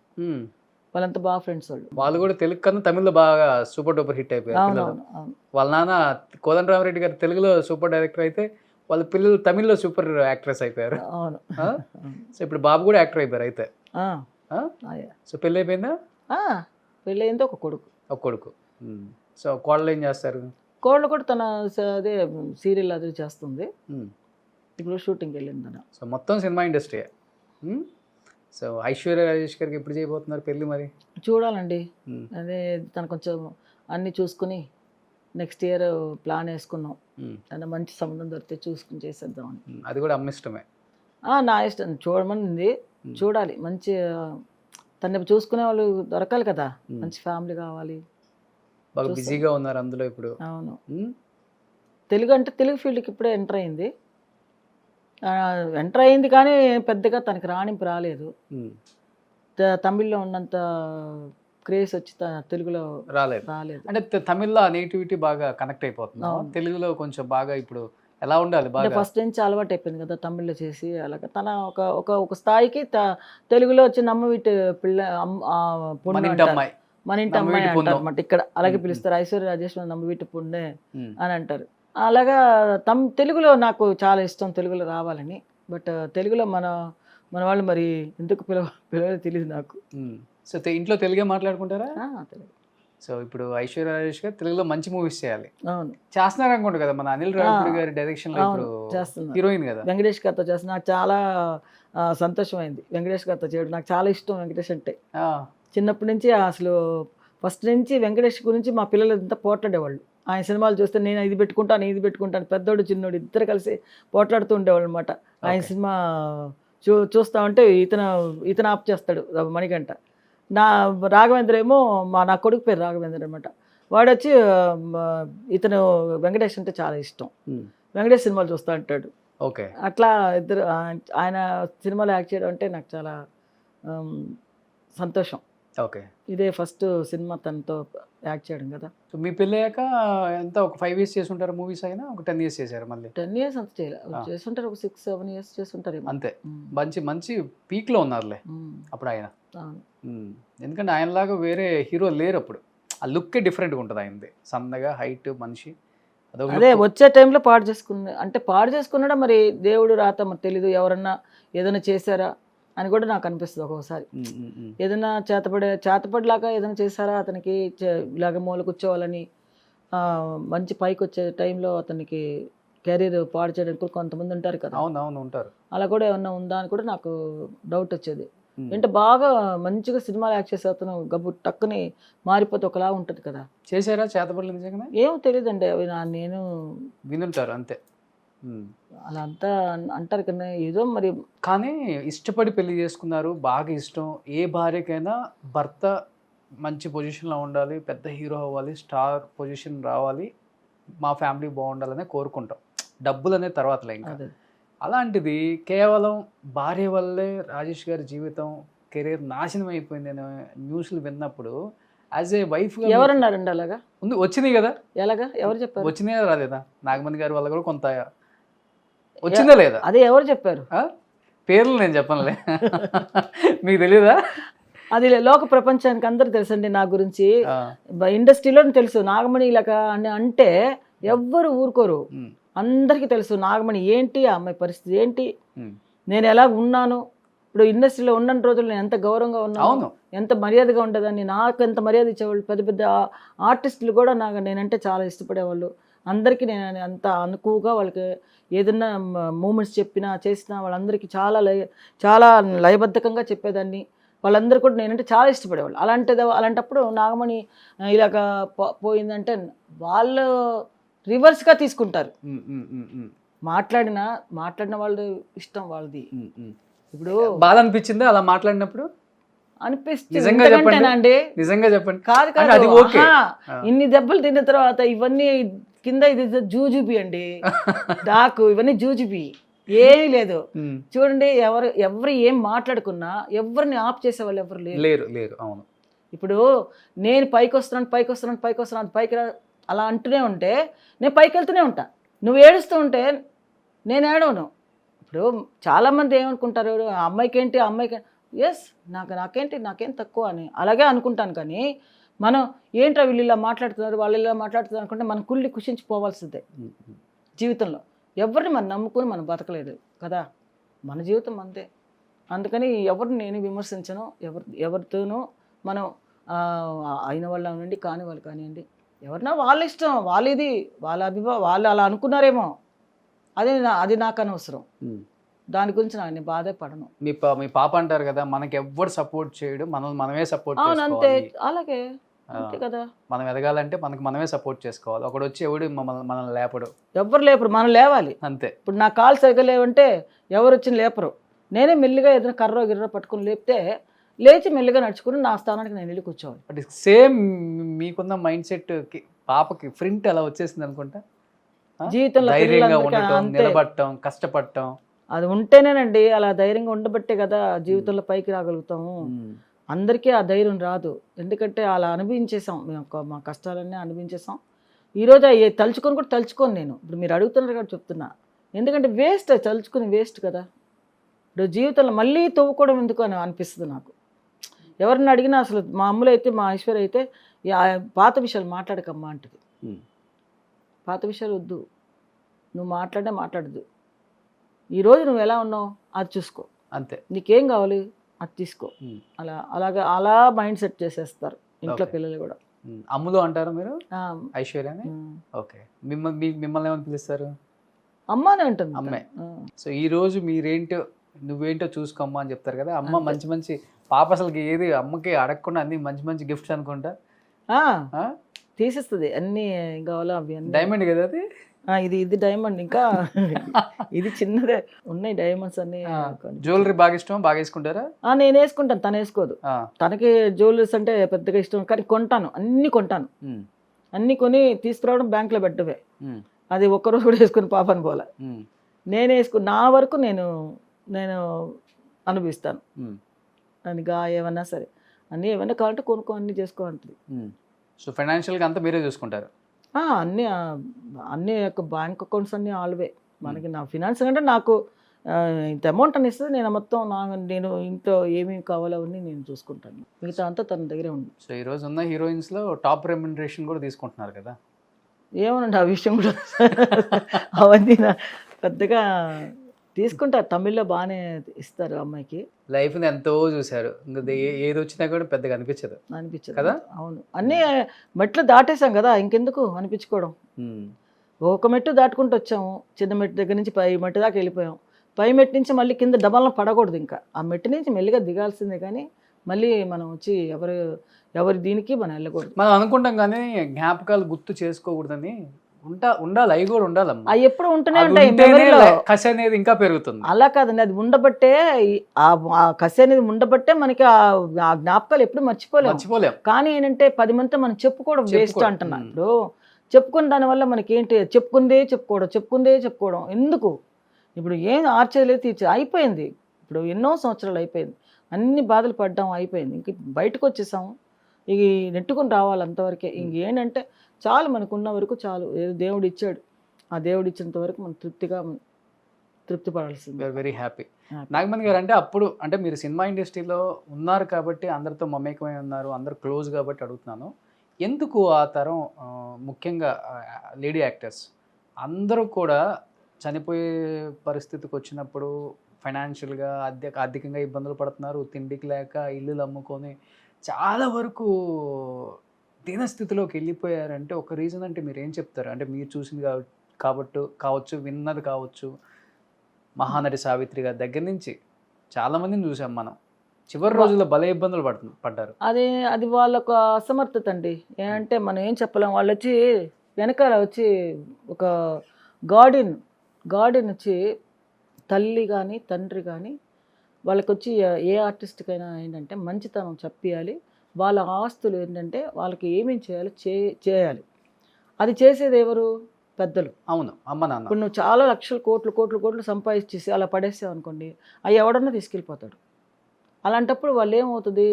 వాళ్ళంతా బాగా ఫ్రెండ్స్. వాళ్ళు కూడా తెలుగు కన్నా తమిళ్లో బాగా సూపర్ డూపర్ హిట్ అయిపోయారు. వాళ్ళ నాన్న కోదండరామరెడ్డి గారు తెలుగులో సూపర్ డైరెక్టర్ అయితే వాళ్ళ పిల్లలు తమిళ్లో సూపర్ యాక్ట్రెస్ అయిపోయారు. సో ఇప్పుడు బాబు కూడా యాక్టర్ అయిపోయారు అయితే. సో పెళ్ళి అయిపోయిందా? పెళ్ళి అయింది. ఒక కొడుకు. సో కోడలు ఏం చేస్తారు? కోడలు కూడా తన అదే సీరియల్ అది చేస్తుంది. ఇప్పుడు షూటింగ్కి వెళ్ళింది తన. సో మొత్తం cinema industry. So Aishwarya Rajesh గారికి ఎప్పుడు చేయబోతున్నారు పెళ్ళి మరి? చూడాలండి. అదే తను కొంచెం అన్నీ చూసుకుని నెక్స్ట్ ఇయర్ ప్లాన్ వేసుకున్నాం. తన మంచి సంబంధం దొరికితే చూసుకుని చేసేద్దామని. అది కూడా అమ్మ ఇష్టమే? నా ఇష్టం. చూడమని చూడాలి. మంచి తను చూసుకునే వాళ్ళు దొరకాలి కదా, మంచి ఫ్యామిలీ కావాలి. బాగా బిజీగా ఉన్నారు అందులో ఇప్పుడు. అవును. ఉమ్, తెలుగు అంటే తెలుగు ఫీల్డ్కి ఇప్పుడే ఎంటర్ అయింది. ఎంటర్ అయింది కానీ పెద్దగా తనకి రాణింపు రాలేదు. ఉమ్, తమిళ్లో ఉన్నంత క్రేజ్ వచ్చి తెలుగులో రాలేదు. రాలేదు. అంటే తమిళ్లో ఆ నేటివిటీ బాగా కనెక్ట్ అయిపోతుంది. తెలుగులో కొంచెం బాగా ఇప్పుడు ఎలా ఉండాలి అంటే బాగా. ఫస్ట్ నుంచి అలవాటు అయిపోయింది కదా తమిళ్లో చేసి, అలాగ తన ఒక స్థాయికి తెలుగులో వచ్చి నమ్మవీటి పిల్ల పొన్ను మన ఇంటి అంటారు. అమ్మాయి. మన ఇంటి అమ్మాయి నమ్మవీటి పొన్ను. అంటారు అన్నమాట. ఇక్కడ అలాగే పిలుస్తారు, ఐశ్వర్య రాజేష్ నమ్మవీటి పొన్నే ఉమ్, అని అంటారు. అలాగా తెలుగులో నాకు చాలా ఇష్టం తెలుగులో రావాలని. బట్ తెలుగులో మన వాళ్ళు మరి ఎందుకు పిలవాలో తెలియదు నాకు. ఉమ్. సో ఇంట్లో తెలుగే మాట్లాడుకుంటారా? తెలుగు. సో ఇప్పుడు ఐశ్వర్య రాజేష్ గారు తెలుగులో మంచి మూవీస్ చేయాలి, అవును చేస్తున్నారు అనుకోండి కదా. మన అనిల్ రావిపూడి గారి డైరెక్షన్ లో ఇప్పుడు చేస్తున్నారు. హీరోయిన్ కదా. వెంకటేష్ గారితో చేసిన నాకు చాలా సంతోషమైంది. వెంకటేష్ గారితో చేయడం నాకు చాలా ఇష్టం. వెంకటేష్ అంటే ఆ, చిన్నప్పటి నుంచి అసలు ఫస్ట్ నుంచి వెంకటేష్ గురించి మా పిల్లలు అంతా పోట్లాడేవాళ్ళు. ఆయన సినిమాలు చూస్తే నేను ఇది పెట్టుకుంటాను పెద్దోడు చిన్నోడు ఇద్దరు కలిసి పోట్లాడుతూ ఉండేవాళ్ళు అనమాట. ఆయన సినిమా చూస్తా ఉంటే ఇతను ఆప్ చేస్తాడు మణికంఠ. రాఘవేంద్ర ఏమో నా కొడుకు పేరు రాఘవేంద్ర అనమాట. వాడు వచ్చి ఇతను వెంకటేష్ అంటే చాలా ఇష్టం, వెంకటేష్ సినిమాలు చూస్తూ ఉంటాడు. ఓకే. అట్లా ఇద్దరు ఆయన సినిమాలో యాక్ట్ చేయడం అంటే నాకు చాలా సంతోషం. ఓకే. ఇదే ఫస్ట్ సినిమా తనతో యాక్ట్ చేయడం కదా. సో మీ పెళ్ళయ్యాక ఎంత ఒక 5 years చేసి ఉంటారు మూవీస్ అయినా, ఒక 10 years చేశారు మళ్ళీ? 10 years అంత చేస్తుంటారు, ఒక 6-7 years చేస్తుంటారు అంతే. మంచి పీక్ లో ఉన్నారులే అప్పుడు ఆయన. ఎందుకంటే ఆయనలాగా వేరే హీరో లేరు అప్పుడు. ఆ లుక్ డిఫరెంట్గా ఉంటుంది ఆయనది, సన్నగా హైట్ మనిషి. అదే వచ్చే టైంలో పాడు చేసుకున్నాడా మరి దేవుడు రాత మరి తెలీదు. ఎవరన్నా ఏదైనా చేశారా అని కూడా నాకు అనిపిస్తుంది ఒక్కొక్కసారి. ఏదైనా చేతపడిలాగా ఏదైనా చేశారా అతనికి, ఇలాగ మూల కూర్చోవాలని మంచి పైకి వచ్చే టైంలో అతనికి కెరీర్ పాడు చేయడానికి కూడా కొంతమంది ఉంటారు కదా. అవునవును ఉంటారు. అలా కూడా ఏమన్నా ఉందా అని కూడా నాకు డౌట్ వచ్చేది. అంటే బాగా మంచిగా సినిమాలు యాక్ట్ చేసే అతను గబ్బు టక్కుని మారిపోతే ఒకలా ఉంటుంది కదా. చేశారా చేతపడలేదు నిజంగానే? ఏమో తెలియదండి, అవి నేను వినుంటారు అంతే. అలా అంతా అంటారు కదా ఏదో మరి. కానీ ఇష్టపడి పెళ్లి చేసుకున్నారు, బాగా ఇష్టం. ఏ భార్యకైనా భర్త మంచి పొజిషన్లో ఉండాలి, పెద్ద హీరో అవ్వాలి, స్టార్ పొజిషన్ రావాలి, మా ఫ్యామిలీ బాగుండాలనే కోరుకుంటాం. డబ్బులు అనేది తర్వాతలే ఇంకా. అలాంటిది కేవలం భార్య వల్లే రాజేష్ గారి జీవితం కెరీర్ నాశనం అయిపోయింది అనే న్యూస్లు విన్నప్పుడు యాజ్ ఏ వైఫ్ ఎవరన్నారండి అలాగా? ఉంది, వచ్చినాయి కదా. ఎలాగా? ఎవరు చెప్పారు? వచ్చినాయా రాలేదా? నాగమణి గారి వల్ల కూడా కొంత వచ్చిందా లేదా? అదే ఎవరు చెప్పారు? పేర్లు నేను చెప్పనులే. మీకు తెలీదా? అది లోక ప్రపంచానికి అందరూ తెలుసండి నా గురించి. ఇండస్ట్రీలో తెలుసు నాగమణి ఇలాగా అని అంటే ఎవ్వరు ఊరుకోరు. అందరికీ తెలుసు నాగమణి ఏంటి, ఆ అమ్మాయి పరిస్థితి ఏంటి, నేను ఎలా ఉన్నాను. ఇప్పుడు ఇండస్ట్రీలో ఉన్న రోజులు నేను ఎంత గౌరవంగా ఉన్నాను, ఎంత మర్యాదగా ఉండేదాన్ని. నాకు ఎంత మర్యాద ఇచ్చేవాళ్ళు. పెద్ద పెద్ద ఆర్టిస్టులు కూడా నేనంటే చాలా ఇష్టపడేవాళ్ళు. అందరికీ నేను అంత అనుకువగా వాళ్ళకి ఏదైనా మూమెంట్స్ చెప్పినా చేసినా వాళ్ళందరికీ చాలా లయబద్ధకంగా చెప్పేదాన్ని. వాళ్ళందరూ కూడా నేనంటే చాలా ఇష్టపడేవాళ్ళు. అలాంటప్పుడు నాగమణి ఇలాగ పోయిందంటే వాళ్ళు రివర్స్గా తీసుకుంటారు. మాట్లాడిన వాళ్ళు ఇష్టం వాళ్ళది. ఇప్పుడు బాధ అనిపించిందా అలా మాట్లాడినప్పుడు? అనిపిస్తుంది. నిజంగా చెప్పండి. కాదు, ఇన్ని దెబ్బలు తిన్న తర్వాత ఇవన్నీ కింద ఇది జూజుబి అండి. నాకు ఇవన్నీ జూజుబి ఏమీ లేదు. చూడండి, ఎవరు ఏం మాట్లాడుకున్నా ఎవరిని ఆప్ చేసే వాళ్ళు ఎవరు లేరు. అవును. ఇప్పుడు నేను పైకి వస్తున్నాను పైకి అలా అంటూనే ఉంటే నేను పైకి వెళ్తూనే ఉంటా. నువ్వు ఏడుస్తూ ఉంటే నేను ఏడవను. ఇప్పుడు చాలామంది ఏమనుకుంటారు, అమ్మాయికి ఎస్ నాకేం తక్కువ అని అలాగే అనుకుంటాను. కానీ మనం ఏంట్రా వీళ్ళు ఇలా మాట్లాడుతున్నారు, వాళ్ళు ఇలా మాట్లాడుతున్నారు అనుకుంటే మనం కుషించిపోవాల్సిందే జీవితంలో. ఎవరిని మనం నమ్ముకుని మనం బతకలేదు కదా, మన జీవితం అంతే. అందుకని ఎవరిని నేను విమర్శించను. ఎవరితోనూ మనం అయిన వాళ్ళు అవనండి, కాని వాళ్ళు కానివ్వండి, ఎవరన్నా వాళ్ళ ఇష్టం, వాళ్ళది వాళ్ళు అలా అనుకున్నారేమో, అది నాకు అనవసరం. దాని గురించి నేను బాధే పడను. మీ పాప అంటారు కదా, మనకి ఎవ్వరు సపోర్ట్ చేయడం, మనమే సపోర్ట్ చేసుకోవాలి. అంతే, అలాగే అంతే కదా. మనం ఎదగాలంటే మనమే సపోర్ట్ చేసుకోవాలి. ఒకడు వచ్చి ఎవడు మనల్ని లేపడు, ఎవ్వరు లేపరు, మనం లేవాలి అంతే. ఇప్పుడు నా కాలు సరిగ్గా లేవంటే ఎవరు వచ్చి లేపరు. నేనే మెల్లిగా ఏదైనా కర్రో గిర్రో పట్టుకుని లేపితే లేచి మెల్లిగా నడుచుకుని నా స్థానానికి నేను వెళ్ళి కూర్చోవాలి. బట్ సేమ్ మీకున్న మైండ్ సెట్ పాపకి ప్రింట్ అలా వచ్చేసింది అనుకుంటా. జీవితంలో ధైర్యంగా పిల్లలందరికీ ఉండటం, అంతే. నిలబడటం, కష్టపడటం. అది ఉంటేనేనండి, అలా ధైర్యంగా ఉండబట్టే కదా జీవితంలో పైకి రాగలుగుతాము. అందరికీ ఆ ధైర్యం రాదు, ఎందుకంటే అలా అనుభవించేసాం మేము, మా కష్టాలన్నీ అనుభవించేసాం. ఈరోజు అవి తలుచుకొని కూడా తలుచుకోను నేను. ఇప్పుడు మీరు అడుగుతున్నారు కాబట్టి చెప్తున్నా, ఎందుకంటే వేస్ట్, తలుచుకుని వేస్ట్ కదా. ఇప్పుడు జీవితంలో మళ్ళీ తవ్వుకోవడం ఎందుకు అని అనిపిస్తుంది నాకు. ఎవరిని అడిగినా అసలు మా అమ్ములు అయితే, మా ఐశ్వర్య అయితే పాత విషయాలు మాట్లాడకమ్మా అంటది. పాత విషయాలు వద్దు, నువ్వు మాట్లాడద్దు. ఈరోజు నువ్వు ఎలా ఉన్నావు అది చూసుకో, అంతే. నీకేం కావాలి అది తీసుకో. అలా మైండ్ సెట్ చేసేస్తారు ఇంట్లో పిల్లలు కూడా. అమ్ములు అంటారు మీరు ఐశ్వర్యని? ఓకే. మిమ్మల్ని ఏమని పిలుస్తారు? అమ్మానే ఉంటుంది, అమ్మే. సో ఈ రోజు మీరేంటో నువ్వేంటో చూసుకోమ్మా అని చెప్తారు కదా. అమ్మ మంచి మంచి పాప అసలుకి ఏది అమ్మకి అడగకుండా అన్ని మంచి మంచి గిఫ్ట్స్ అనుకుంటా తీసిస్తుంది. అన్ని కావాలో అవి అన్ని. డైమండ్ కదా అది? ఇది డైమండ్. ఇంకా ఇది చిన్నదే ఉన్నాయి డైమండ్స్ అన్ని. జ్యువెలరీ బాగా ఇష్టం, బాగా వేసుకుంటారా? నేను వేసుకుంటాను, తను వేసుకోదు. తనకి జ్యువెలరీస్ అంటే పెద్దగా ఇష్టం, కానీ కొంటాను, అన్ని కొంటాను. అన్ని కొని తీసుకురావడం బ్యాంక్ లో పెట్టవే. అది ఒక్కరోజు కూడా వేసుకుని పాపని పోలే. నేను వేసుకుని నా వరకు నేను అనుభవిస్తాను. దానిగా ఏమన్నా సరే అన్నీ ఏమన్నా కావాలంటే కొనుక్కో, అన్నీ చేసుకో అంటుంది. సో ఫైనాన్షియల్గా అంతా మీరే చూసుకుంటారు? అన్ని యొక్క బ్యాంక్ అకౌంట్స్ అన్నీ ఆల్వే మనకి. నా ఫినాన్స్ అంటే నాకు ఇంత అమౌంట్ అని ఇస్తుంది, నేను మొత్తం నేను ఇంట్లో ఏమేమి కావాలో అవన్నీ నేను చూసుకుంటాను, మిగతా అంతా తన దగ్గరే ఉంది. సో ఈ రోజు ఉన్న హీరోయిన్స్లో టాప్ రెమ్యునరేషన్ కూడా తీసుకుంటున్నారు కదా? ఏమోనండి ఆ విషయం కూడా అవన్నీ పెద్దగా తీసుకుంటారు. తమిళ్లో బాగానే ఇస్తారు అమ్మాయికి. లైఫ్ని ఎంతో చూశారు, ఇంకా ఏది వచ్చినా కూడా పెద్దగా అనిపించదు కదా? అవును, అన్నీ మెట్లు దాటేసాం కదా, ఇంకెందుకు అనిపించుకోవడం. ఒక మెట్టు దాటుకుంటూ వచ్చాము, చిన్న మెట్టు దగ్గర నుంచి పై మెట్టు దాకా వెళ్ళిపోయాం. పై మెట్టు నుంచి మళ్ళీ కింద డబాలను పడకూడదు, ఇంకా ఆ మెట్టు నుంచి మెల్లిగా దిగాల్సిందే, కానీ మళ్ళీ మనం వచ్చి ఎవరి దీనికి మనం వెళ్ళకూడదు. మనం అనుకుంటాం కానీ జ్ఞాపకాలు గుర్తు చేసుకోకూడదని ఉండాలి, అవి కూడా ఉండాలమ్మా. అవి ఎప్పుడు ఉంటూనే ఉంటాయి, కసి అనేది ఇంకా పెరుగుతుంది. అలా కాదండి, అది ఉండబట్టే, ఆ కసి అనేది ఉండబట్టే మనకి ఆ జ్ఞాపకాలు ఎప్పుడు మర్చిపోలేం. కానీ ఏంటంటే 10 మందితో మనం చెప్పుకోవడం వేస్ట్ అంటున్నా. ఇప్పుడు చెప్పుకున్న దానివల్ల మనకి ఏంటి, చెప్పుకుందే చెప్పుకోవడం ఎందుకు? ఇప్పుడు ఏం ఆర్చేది అయిపోయింది, ఇప్పుడు ఎన్నో సంవత్సరాలు అయిపోయింది, అన్ని బాధలు పడ్డాం, అయిపోయింది. ఇంక బయటకు వచ్చేసాము, ఇక నెట్టుకుని రావాలి అంతవరకే. ఇంకేంటంటే చాలు, మనకు ఉన్న వరకు చాలు. ఏదో దేవుడు ఇచ్చాడు, ఆ దేవుడు ఇచ్చినంత వరకు మనం తృప్తి పడాల్సింది. Very happy. నాగమణి గారు, అంటే అప్పుడు అంటే మీరు సినిమా ఇండస్ట్రీలో ఉన్నారు కాబట్టి, అందరితో మమేకమై ఉన్నారు, అందరు క్లోజ్ కాబట్టి అడుగుతున్నాను, ఎందుకు ఆ తరం ముఖ్యంగా లేడీ యాక్టర్స్ అందరూ కూడా చనిపోయే పరిస్థితికి వచ్చినప్పుడు ఫైనాన్షియల్గా ఆర్థికంగా ఇబ్బందులు పడుతున్నారు, తిండికి లేక ఇల్లులు అమ్ముకొని చాలా వరకు దీనస్థితిలోకి వెళ్ళిపోయారంటే ఒక రీజన్ అంటే మీరు ఏం చెప్తారు? అంటే మీరు చూసింది కావచ్చు, విన్నది కావచ్చు, మహానటి సావిత్రి గారి దగ్గర నుంచి చాలామందిని చూసాం మనం, చివరి రోజుల్లో భలే ఇబ్బందులు పడ్డారు. అది వాళ్ళకు అసమర్థత అండి. ఏంటంటే మనం ఏం చెప్పలేం. వాళ్ళు వచ్చి వెనకాల వచ్చి ఒక గార్డెన్ వచ్చి తల్లి కానీ తండ్రి కానీ వాళ్ళకి వచ్చి ఏ ఆర్టిస్ట్కైనా ఏంటంటే మంచితనం చెప్పాలి. వాళ్ళ ఆస్తులు ఏంటంటే వాళ్ళకి ఏమేమి చేయాలి, అది చేసేది ఎవరు? పెద్దలు. అవును, అమ్మ నాన్న. ఇప్పుడు నువ్వు చాలా లక్షలు కోట్లు సంపాదించేసి అలా పడేసావు అనుకోండి, అవి ఎవడన్నా తీసుకెళ్ళిపోతాడు. అలాంటప్పుడు వాళ్ళు ఏమవుతుంది,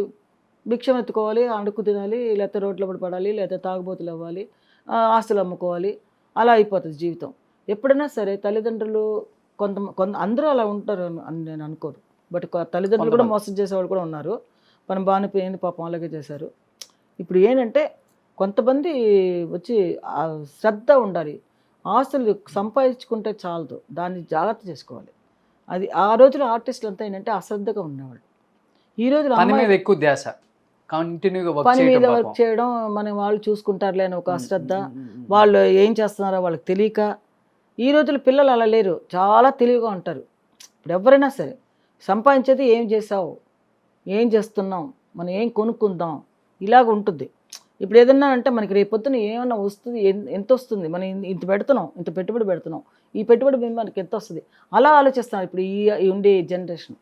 భిక్షం ఎత్తుకోవాలి, అడుక్కు తినాలి, లేకపోతే రోడ్ల పడాలి, లేకపోతే తాగుబోతులు అవ్వాలి, ఆస్తులు అమ్ముకోవాలి, అలా అయిపోతుంది జీవితం. ఎప్పుడైనా సరే తల్లిదండ్రులు కొంత అందరూ అలా ఉంటారు అని నేను అనుకోను, బట్ తల్లిదండ్రులు కూడా మోసం చేసేవాళ్ళు కూడా ఉన్నారు. మనం బాగానే పోయింది పాపం, అలాగే చేశారు. ఇప్పుడు ఏంటంటే కొంతమంది వచ్చి శ్రద్ధ ఉండాలి, ఆస్తులు సంపాదించుకుంటే చాలదు, దాన్ని జాగ్రత్త చేసుకోవాలి. అది ఆ రోజులో ఆర్టిస్టులు అంతా ఏంటంటే అశ్రద్ధగా ఉండేవాళ్ళు. ఈ రోజులో పని మీద ఎక్కువ ధ్యాస, పని మీద వర్క్ చేయడం, మన వాళ్ళు చూసుకుంటారులే అని ఒక అశ్రద్ధ, వాళ్ళు ఏం చేస్తున్నారో వాళ్ళకి తెలియక. ఈ రోజుల్లో పిల్లలు అలా లేరు, చాలా తెలివిగా ఉంటారు. ఇప్పుడు ఎవరైనా సరే సంపాదించేది ఏం చేసావు, ఏం చేస్తున్నాం, మనం ఏం కొనుక్కుందాం, ఇలాగ ఉంటుంది. ఇప్పుడు ఏదన్నా అంటే మనకి రేపొద్దున ఏమన్నా వస్తుంది, ఎంత వస్తుంది, మనం ఇంత పెడుతున్నాం, ఇంత పెట్టుబడి పెడుతున్నాం, ఈ పెట్టుబడి మనకి ఎంత వస్తుంది అలా ఆలోచిస్తున్నారు ఇప్పుడు ఈ ఉండే జనరేషన్.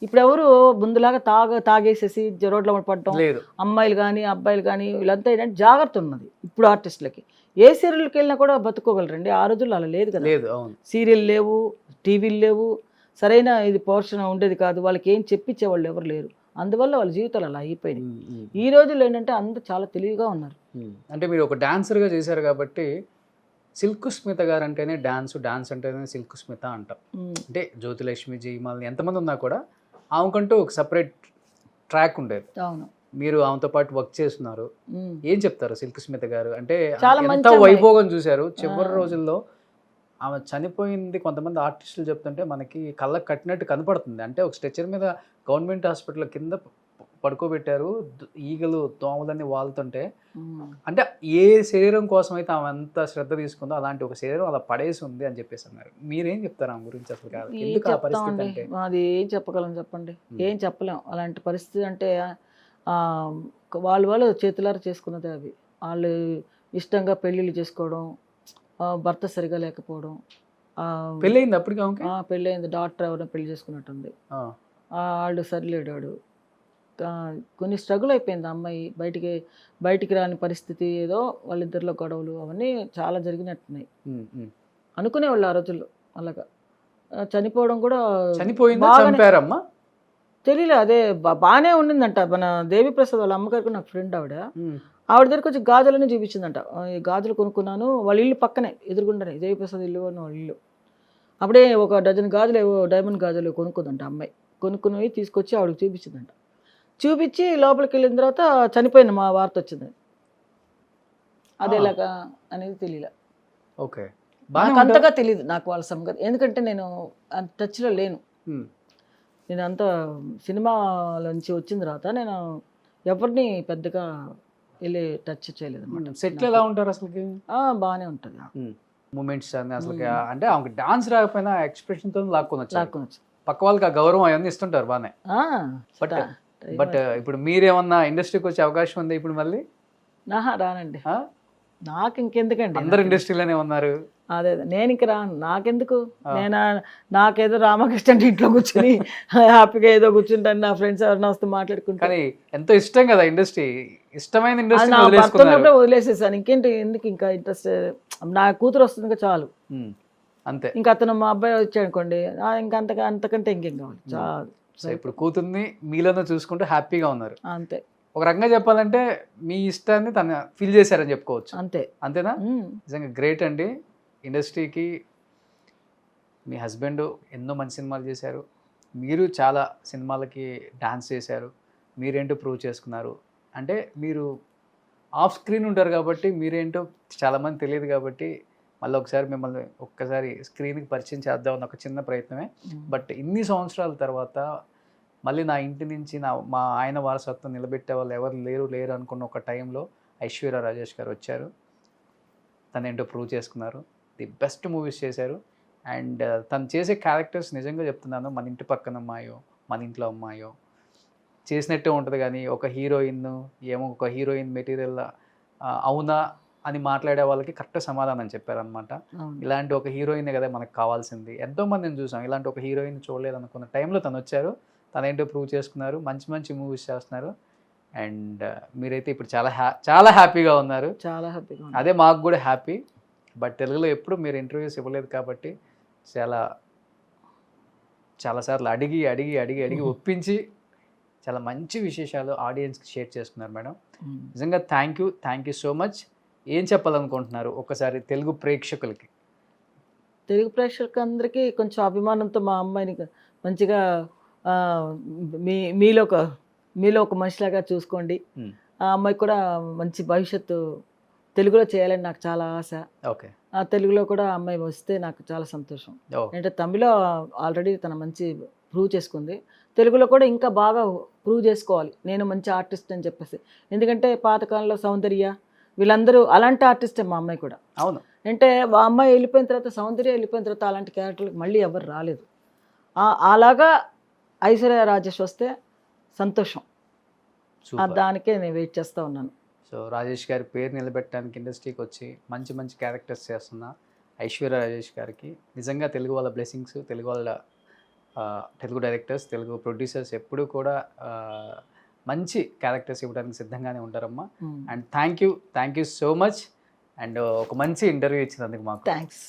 ఇప్పుడు ఎవరు ముందులాగా తాగేసేసి రోడ్ల పడటం, లేదు. అమ్మాయిలు కానీ అబ్బాయిలు కానీ వీళ్ళంతా ఏంటంటే జాగ్రత్త ఉన్నది ఇప్పుడు ఆర్టిస్టులకి. ఏ సీరియల్కి వెళ్ళినా కూడా బతుకోగలరండి, ఆ రోజుల్లో అలా లేదు కదా. లేదు, అవును. సీరియల్ లేవు, టీవీలు లేవు, సరైన ఇది పోర్షన్ ఉండేది కాదు, వాళ్ళకి ఏం చెప్పించేవాళ్ళు ఎవరు లేరు, అందువల్ల వాళ్ళ జీవితాలు అలా అయిపోయినాయి. ఈ రోజుల్లో ఏంటంటే అందరూ చాలా తెలివిగా ఉన్నారు. అంటే మీరు ఒక డాన్సర్గా చేశారు కాబట్టి సిల్క్ స్మిత గారు అంటేనే డాన్స్ అంటేనే సిల్క్ స్మిత అంటాం. అంటే జ్యోతిలక్ష్మి, జయమాలిని ఎంతమంది ఉన్నా కూడా ఆమెకంటూ ఒక సపరేట్ ట్రాక్ ఉండేది. అవును, మీరు ఆమెతో పాటు వర్క్ చేస్తున్నారు. ఏం చెప్తారు సిల్క్ స్మిత గారు అంటే? చాలా ఎంత మంచి వైభోగం చూశారు చివరి రోజుల్లో. ఆమె చనిపోయింది కొంతమంది ఆర్టిస్టులు చెప్తుంటే మనకి కళ్ళకు కట్టినట్టు కనపడుతుంది. అంటే ఒక స్ట్రెచర్ మీద గవర్నమెంట్ హాస్పిటల్ కింద పడుకోబెట్టారు, ఈగలు దోమలన్నీ వాళ్తుంటే. అంటే ఏ శరీరం కోసం అయితే ఆమె అంత శ్రద్ధ తీసుకుందో అలాంటి ఒక శరీరం అలా పడేసి ఉంది అని చెప్పేసి అన్నారు. మీరేం చెప్తారు ఆమె గురించి? అసలు కాదు ఎందుకు ఆ పరిస్థితి అంటే? అది ఏం చెప్పగలం చెప్పండి, ఏం చెప్పలేం. అలాంటి పరిస్థితి అంటే వాళ్ళు చేతులారా చేసుకున్నదే అవి. వాళ్ళు ఇష్టంగా పెళ్ళిళ్ళు చేసుకోవడం, భర్త సరిగా లేకపోవడం. పెళ్ళయింది అప్పటికి? పెళ్ళయింది, డాక్టర్ ఎవరైనా పెళ్లి చేసుకున్నట్టుంది. వాళ్ళు సరిలేడాడు, కొన్ని స్ట్రగుల్ అయిపోయింది అమ్మాయి, బయటికి రాని పరిస్థితి, ఏదో వాళ్ళిద్దరిలో గొడవలు అవన్నీ చాలా జరిగినట్టున్నాయి. అనుకునేవాళ్ళు ఆ రోజుల్లో అలాగా. చనిపోవడం కూడా తెలియలే, అదే బాగానే ఉండిందంట. మన దేవిప్రసాద్ వాళ్ళ అమ్మగారికి నాకు ఫ్రెండ్ ఆవిడ దగ్గరికి వచ్చి గాజులన్నీ చూపించిందంట. ఈ గాజులు కొనుక్కున్నాను, వాళ్ళ ఇల్లు పక్కనే ఎదురుగుండనే దేవిప్రసాద్ ఇల్లు అని వాళ్ళ ఇల్లు. అప్పుడే ఒక డజన్ గాజులు ఏవో డైమండ్ గాజులు కొనుక్కుందంట అమ్మాయి. కొనుక్కుని తీసుకొచ్చి ఆవిడకి చూపించిందంట. చూపించి లోపలికి వెళ్ళిన తర్వాత చనిపోయిన మా వార్త వచ్చింది. అదేలాగా అనేది తెలియలే. ఓకే, నాకు అంతగా తెలియదు నాకు వాళ్ళ సంగతి, ఎందుకంటే నేను టచ్లో లేను. నేను అంత సినిమాలోంచి వచ్చిన తర్వాత నేను ఎవరిని పెద్దగా వెళ్ళి టచ్ చేయలేదు అనమాట. సెట్లు ఎలా ఉంటారు అసలు? బాగానే ఉంటుంది మూమెంట్స్ అసలు. అంటే ఆమెకి డాన్స్ రాకపోయినా ఎక్స్ప్రెషన్ తో లాక్కొనొచ్చు. పక్క వాళ్ళకి ఆ గౌరవం అవన్నీ ఇస్తుంటారు బాగానే. బట్ ఇప్పుడు మీరేమన్నా ఇండస్ట్రీకి వచ్చే అవకాశం ఉంది ఇప్పుడు మళ్ళీ? రానండి, నాకు ఇంకెందుకండి, అందరు ఇండస్ట్రీలోనే ఉన్నారు. అదే నేను ఇంక రాను, నాకెందుకు. నాకేదో రామకృష్ణ ఇంట్లో కూర్చొని హ్యాపీగా ఏదో కూర్చుంటాను, నా ఫ్రెండ్స్ ఎవరైనా వస్తే మాట్లాడుకుంటాను. కానీ ఎంతో ఇష్టం కదా ఇండస్ట్రీ, ఇష్టమైన ఇండస్ట్రీ వదిలేసేసాను. ఇంకేంటి, ఎందుకు ఇంకా ఇంట్రెస్ట్, నా కూతురు వస్తుంది చాలు అంతే. ఇంకా అతను మా అబ్బాయి వచ్చాడు అనుకోండి, ఇంకా అంతకంటే ఇంకేం కావాలి చాలు. ఇప్పుడు కూతుర్ని మీలోనే చూసుకుంటూ హ్యాపీగా ఉన్నారు అంతే. ఒక రకంగా చెప్పాలంటే మీ ఇష్టాన్ని తను ఫీల్ చేశారని చెప్పుకోవచ్చు. అంతేనా? నిజంగా గ్రేట్ అండి. ఇండస్ట్రీకి మీ హస్బెండ్ ఎన్నో మంచి సినిమాలు చేశారు, మీరు చాలా సినిమాలకి డాన్స్ చేశారు, మీరేంటో ప్రూవ్ చేసుకున్నారు. అంటే మీరు ఆఫ్ స్క్రీన్ ఉంటారు కాబట్టి మీరేంటో చాలామంది తెలియదు కాబట్టి మళ్ళీ ఒకసారి మిమ్మల్ని ఒక్కసారి స్క్రీన్కి పరిచయం చేద్దామని ఒక చిన్న ప్రయత్నమే. బట్ ఇన్ని సంవత్సరాల తర్వాత మళ్ళీ నా ఇంటి నుంచి మా ఆయన వారసత్వం నిలబెట్టే వాళ్ళు ఎవరు లేరు అనుకున్న ఒక టైంలో ఐశ్వర్య రాజేష్ గారు వచ్చారు, తను ఏంటో ప్రూవ్ చేసుకున్నారు, ది బెస్ట్ మూవీస్ చేశారు. అండ్ తను చేసే క్యారెక్టర్స్ నిజంగా చెప్తున్నాను, మన ఇంటి పక్కన అమ్మాయో మన ఇంట్లో అమ్మాయో చేసినట్టే ఉంటుంది. కానీ ఒక హీరోయిన్ మెటీరియల్ అవునా అని మాట్లాడే వాళ్ళకి కరెక్ట్ సమాధానం చెప్పారనమాట. ఇలాంటి ఒక హీరోయిన్ కదా మనకు కావాల్సింది. ఎంతోమందిని చూసాం, ఇలాంటి ఒక హీరోయిన్ చూడలేదు అనుకున్న టైంలో తను వచ్చారు, తనేంటో ప్రూవ్ చేసుకున్నారు, మంచి మూవీస్ చేస్తున్నారు. అండ్ మీరైతే ఇప్పుడు చాలా హ్యాపీగా ఉన్నారు. చాలా హ్యాపీగా, అదే మాకు కూడా హ్యాపీ. బట్ తెలుగులో ఎప్పుడు మీరు ఇంటర్వ్యూస్ ఇవ్వలేదు కాబట్టి చాలాసార్లు అడిగి ఒప్పించి చాలా మంచి విశేషాలు ఆడియన్స్కి షేర్ చేసుకున్నారు మేడం. నిజంగా థ్యాంక్ యూ సో మచ్. ఏం చెప్పాలనుకుంటున్నారు ఒకసారి తెలుగు ప్రేక్షకులకి? తెలుగు ప్రేక్షకులందరికీ కొంచెం అభిమానంతో మా అమ్మాయిని మంచిగా మీలో ఒక మనిషిలాగా చూసుకోండి. ఆ అమ్మాయికి కూడా మంచి భవిష్యత్తు తెలుగులో చేయాలని నాకు చాలా ఆశ. ఆ తెలుగులో కూడా ఆ అమ్మాయి వస్తే నాకు చాలా సంతోషం. అంటే తమిళ్లో ఆల్రెడీ తన మంచి ప్రూవ్ చేసుకుంది, తెలుగులో కూడా ఇంకా బాగా ప్రూవ్ చేసుకోవాలి, నేను మంచి ఆర్టిస్ట్ అని చెప్పేసి. ఎందుకంటే పాతకాలంలో సౌందర్య వీళ్ళందరూ అలాంటి ఆర్టిస్టే మా అమ్మాయి కూడా. అవును, అంటే ఆ అమ్మాయి వెళ్ళిపోయిన తర్వాత, సౌందర్య వెళ్ళిపోయిన తర్వాత అలాంటి క్యారెక్టర్లకు మళ్ళీ ఎవరు రాలేదు. అలాగా ఐశ్వర్య రాజేష్ వస్తే సంతోషం, దానికే నేను వెయిట్ చేస్తూ ఉన్నాను. సో రాజేష్ గారి పేరు నిలబెట్టడానికి ఇండస్ట్రీకి వచ్చి మంచి క్యారెక్టర్స్ చేస్తున్న ఐశ్వర్య రాజేష్ గారికి నిజంగా తెలుగు వాళ్ళ బ్లెస్సింగ్స్, తెలుగు వాళ్ళ తెలుగు డైరెక్టర్స్, తెలుగు ప్రొడ్యూసర్స్ ఎప్పుడూ కూడా మంచి క్యారెక్టర్స్ ఇవ్వడానికి సిద్ధంగానే ఉంటారమ్మా. And thank you so much. And ఒక మంచి ఇంటర్వ్యూ ఇచ్చినందుకు మాకు థ్యాంక్స్.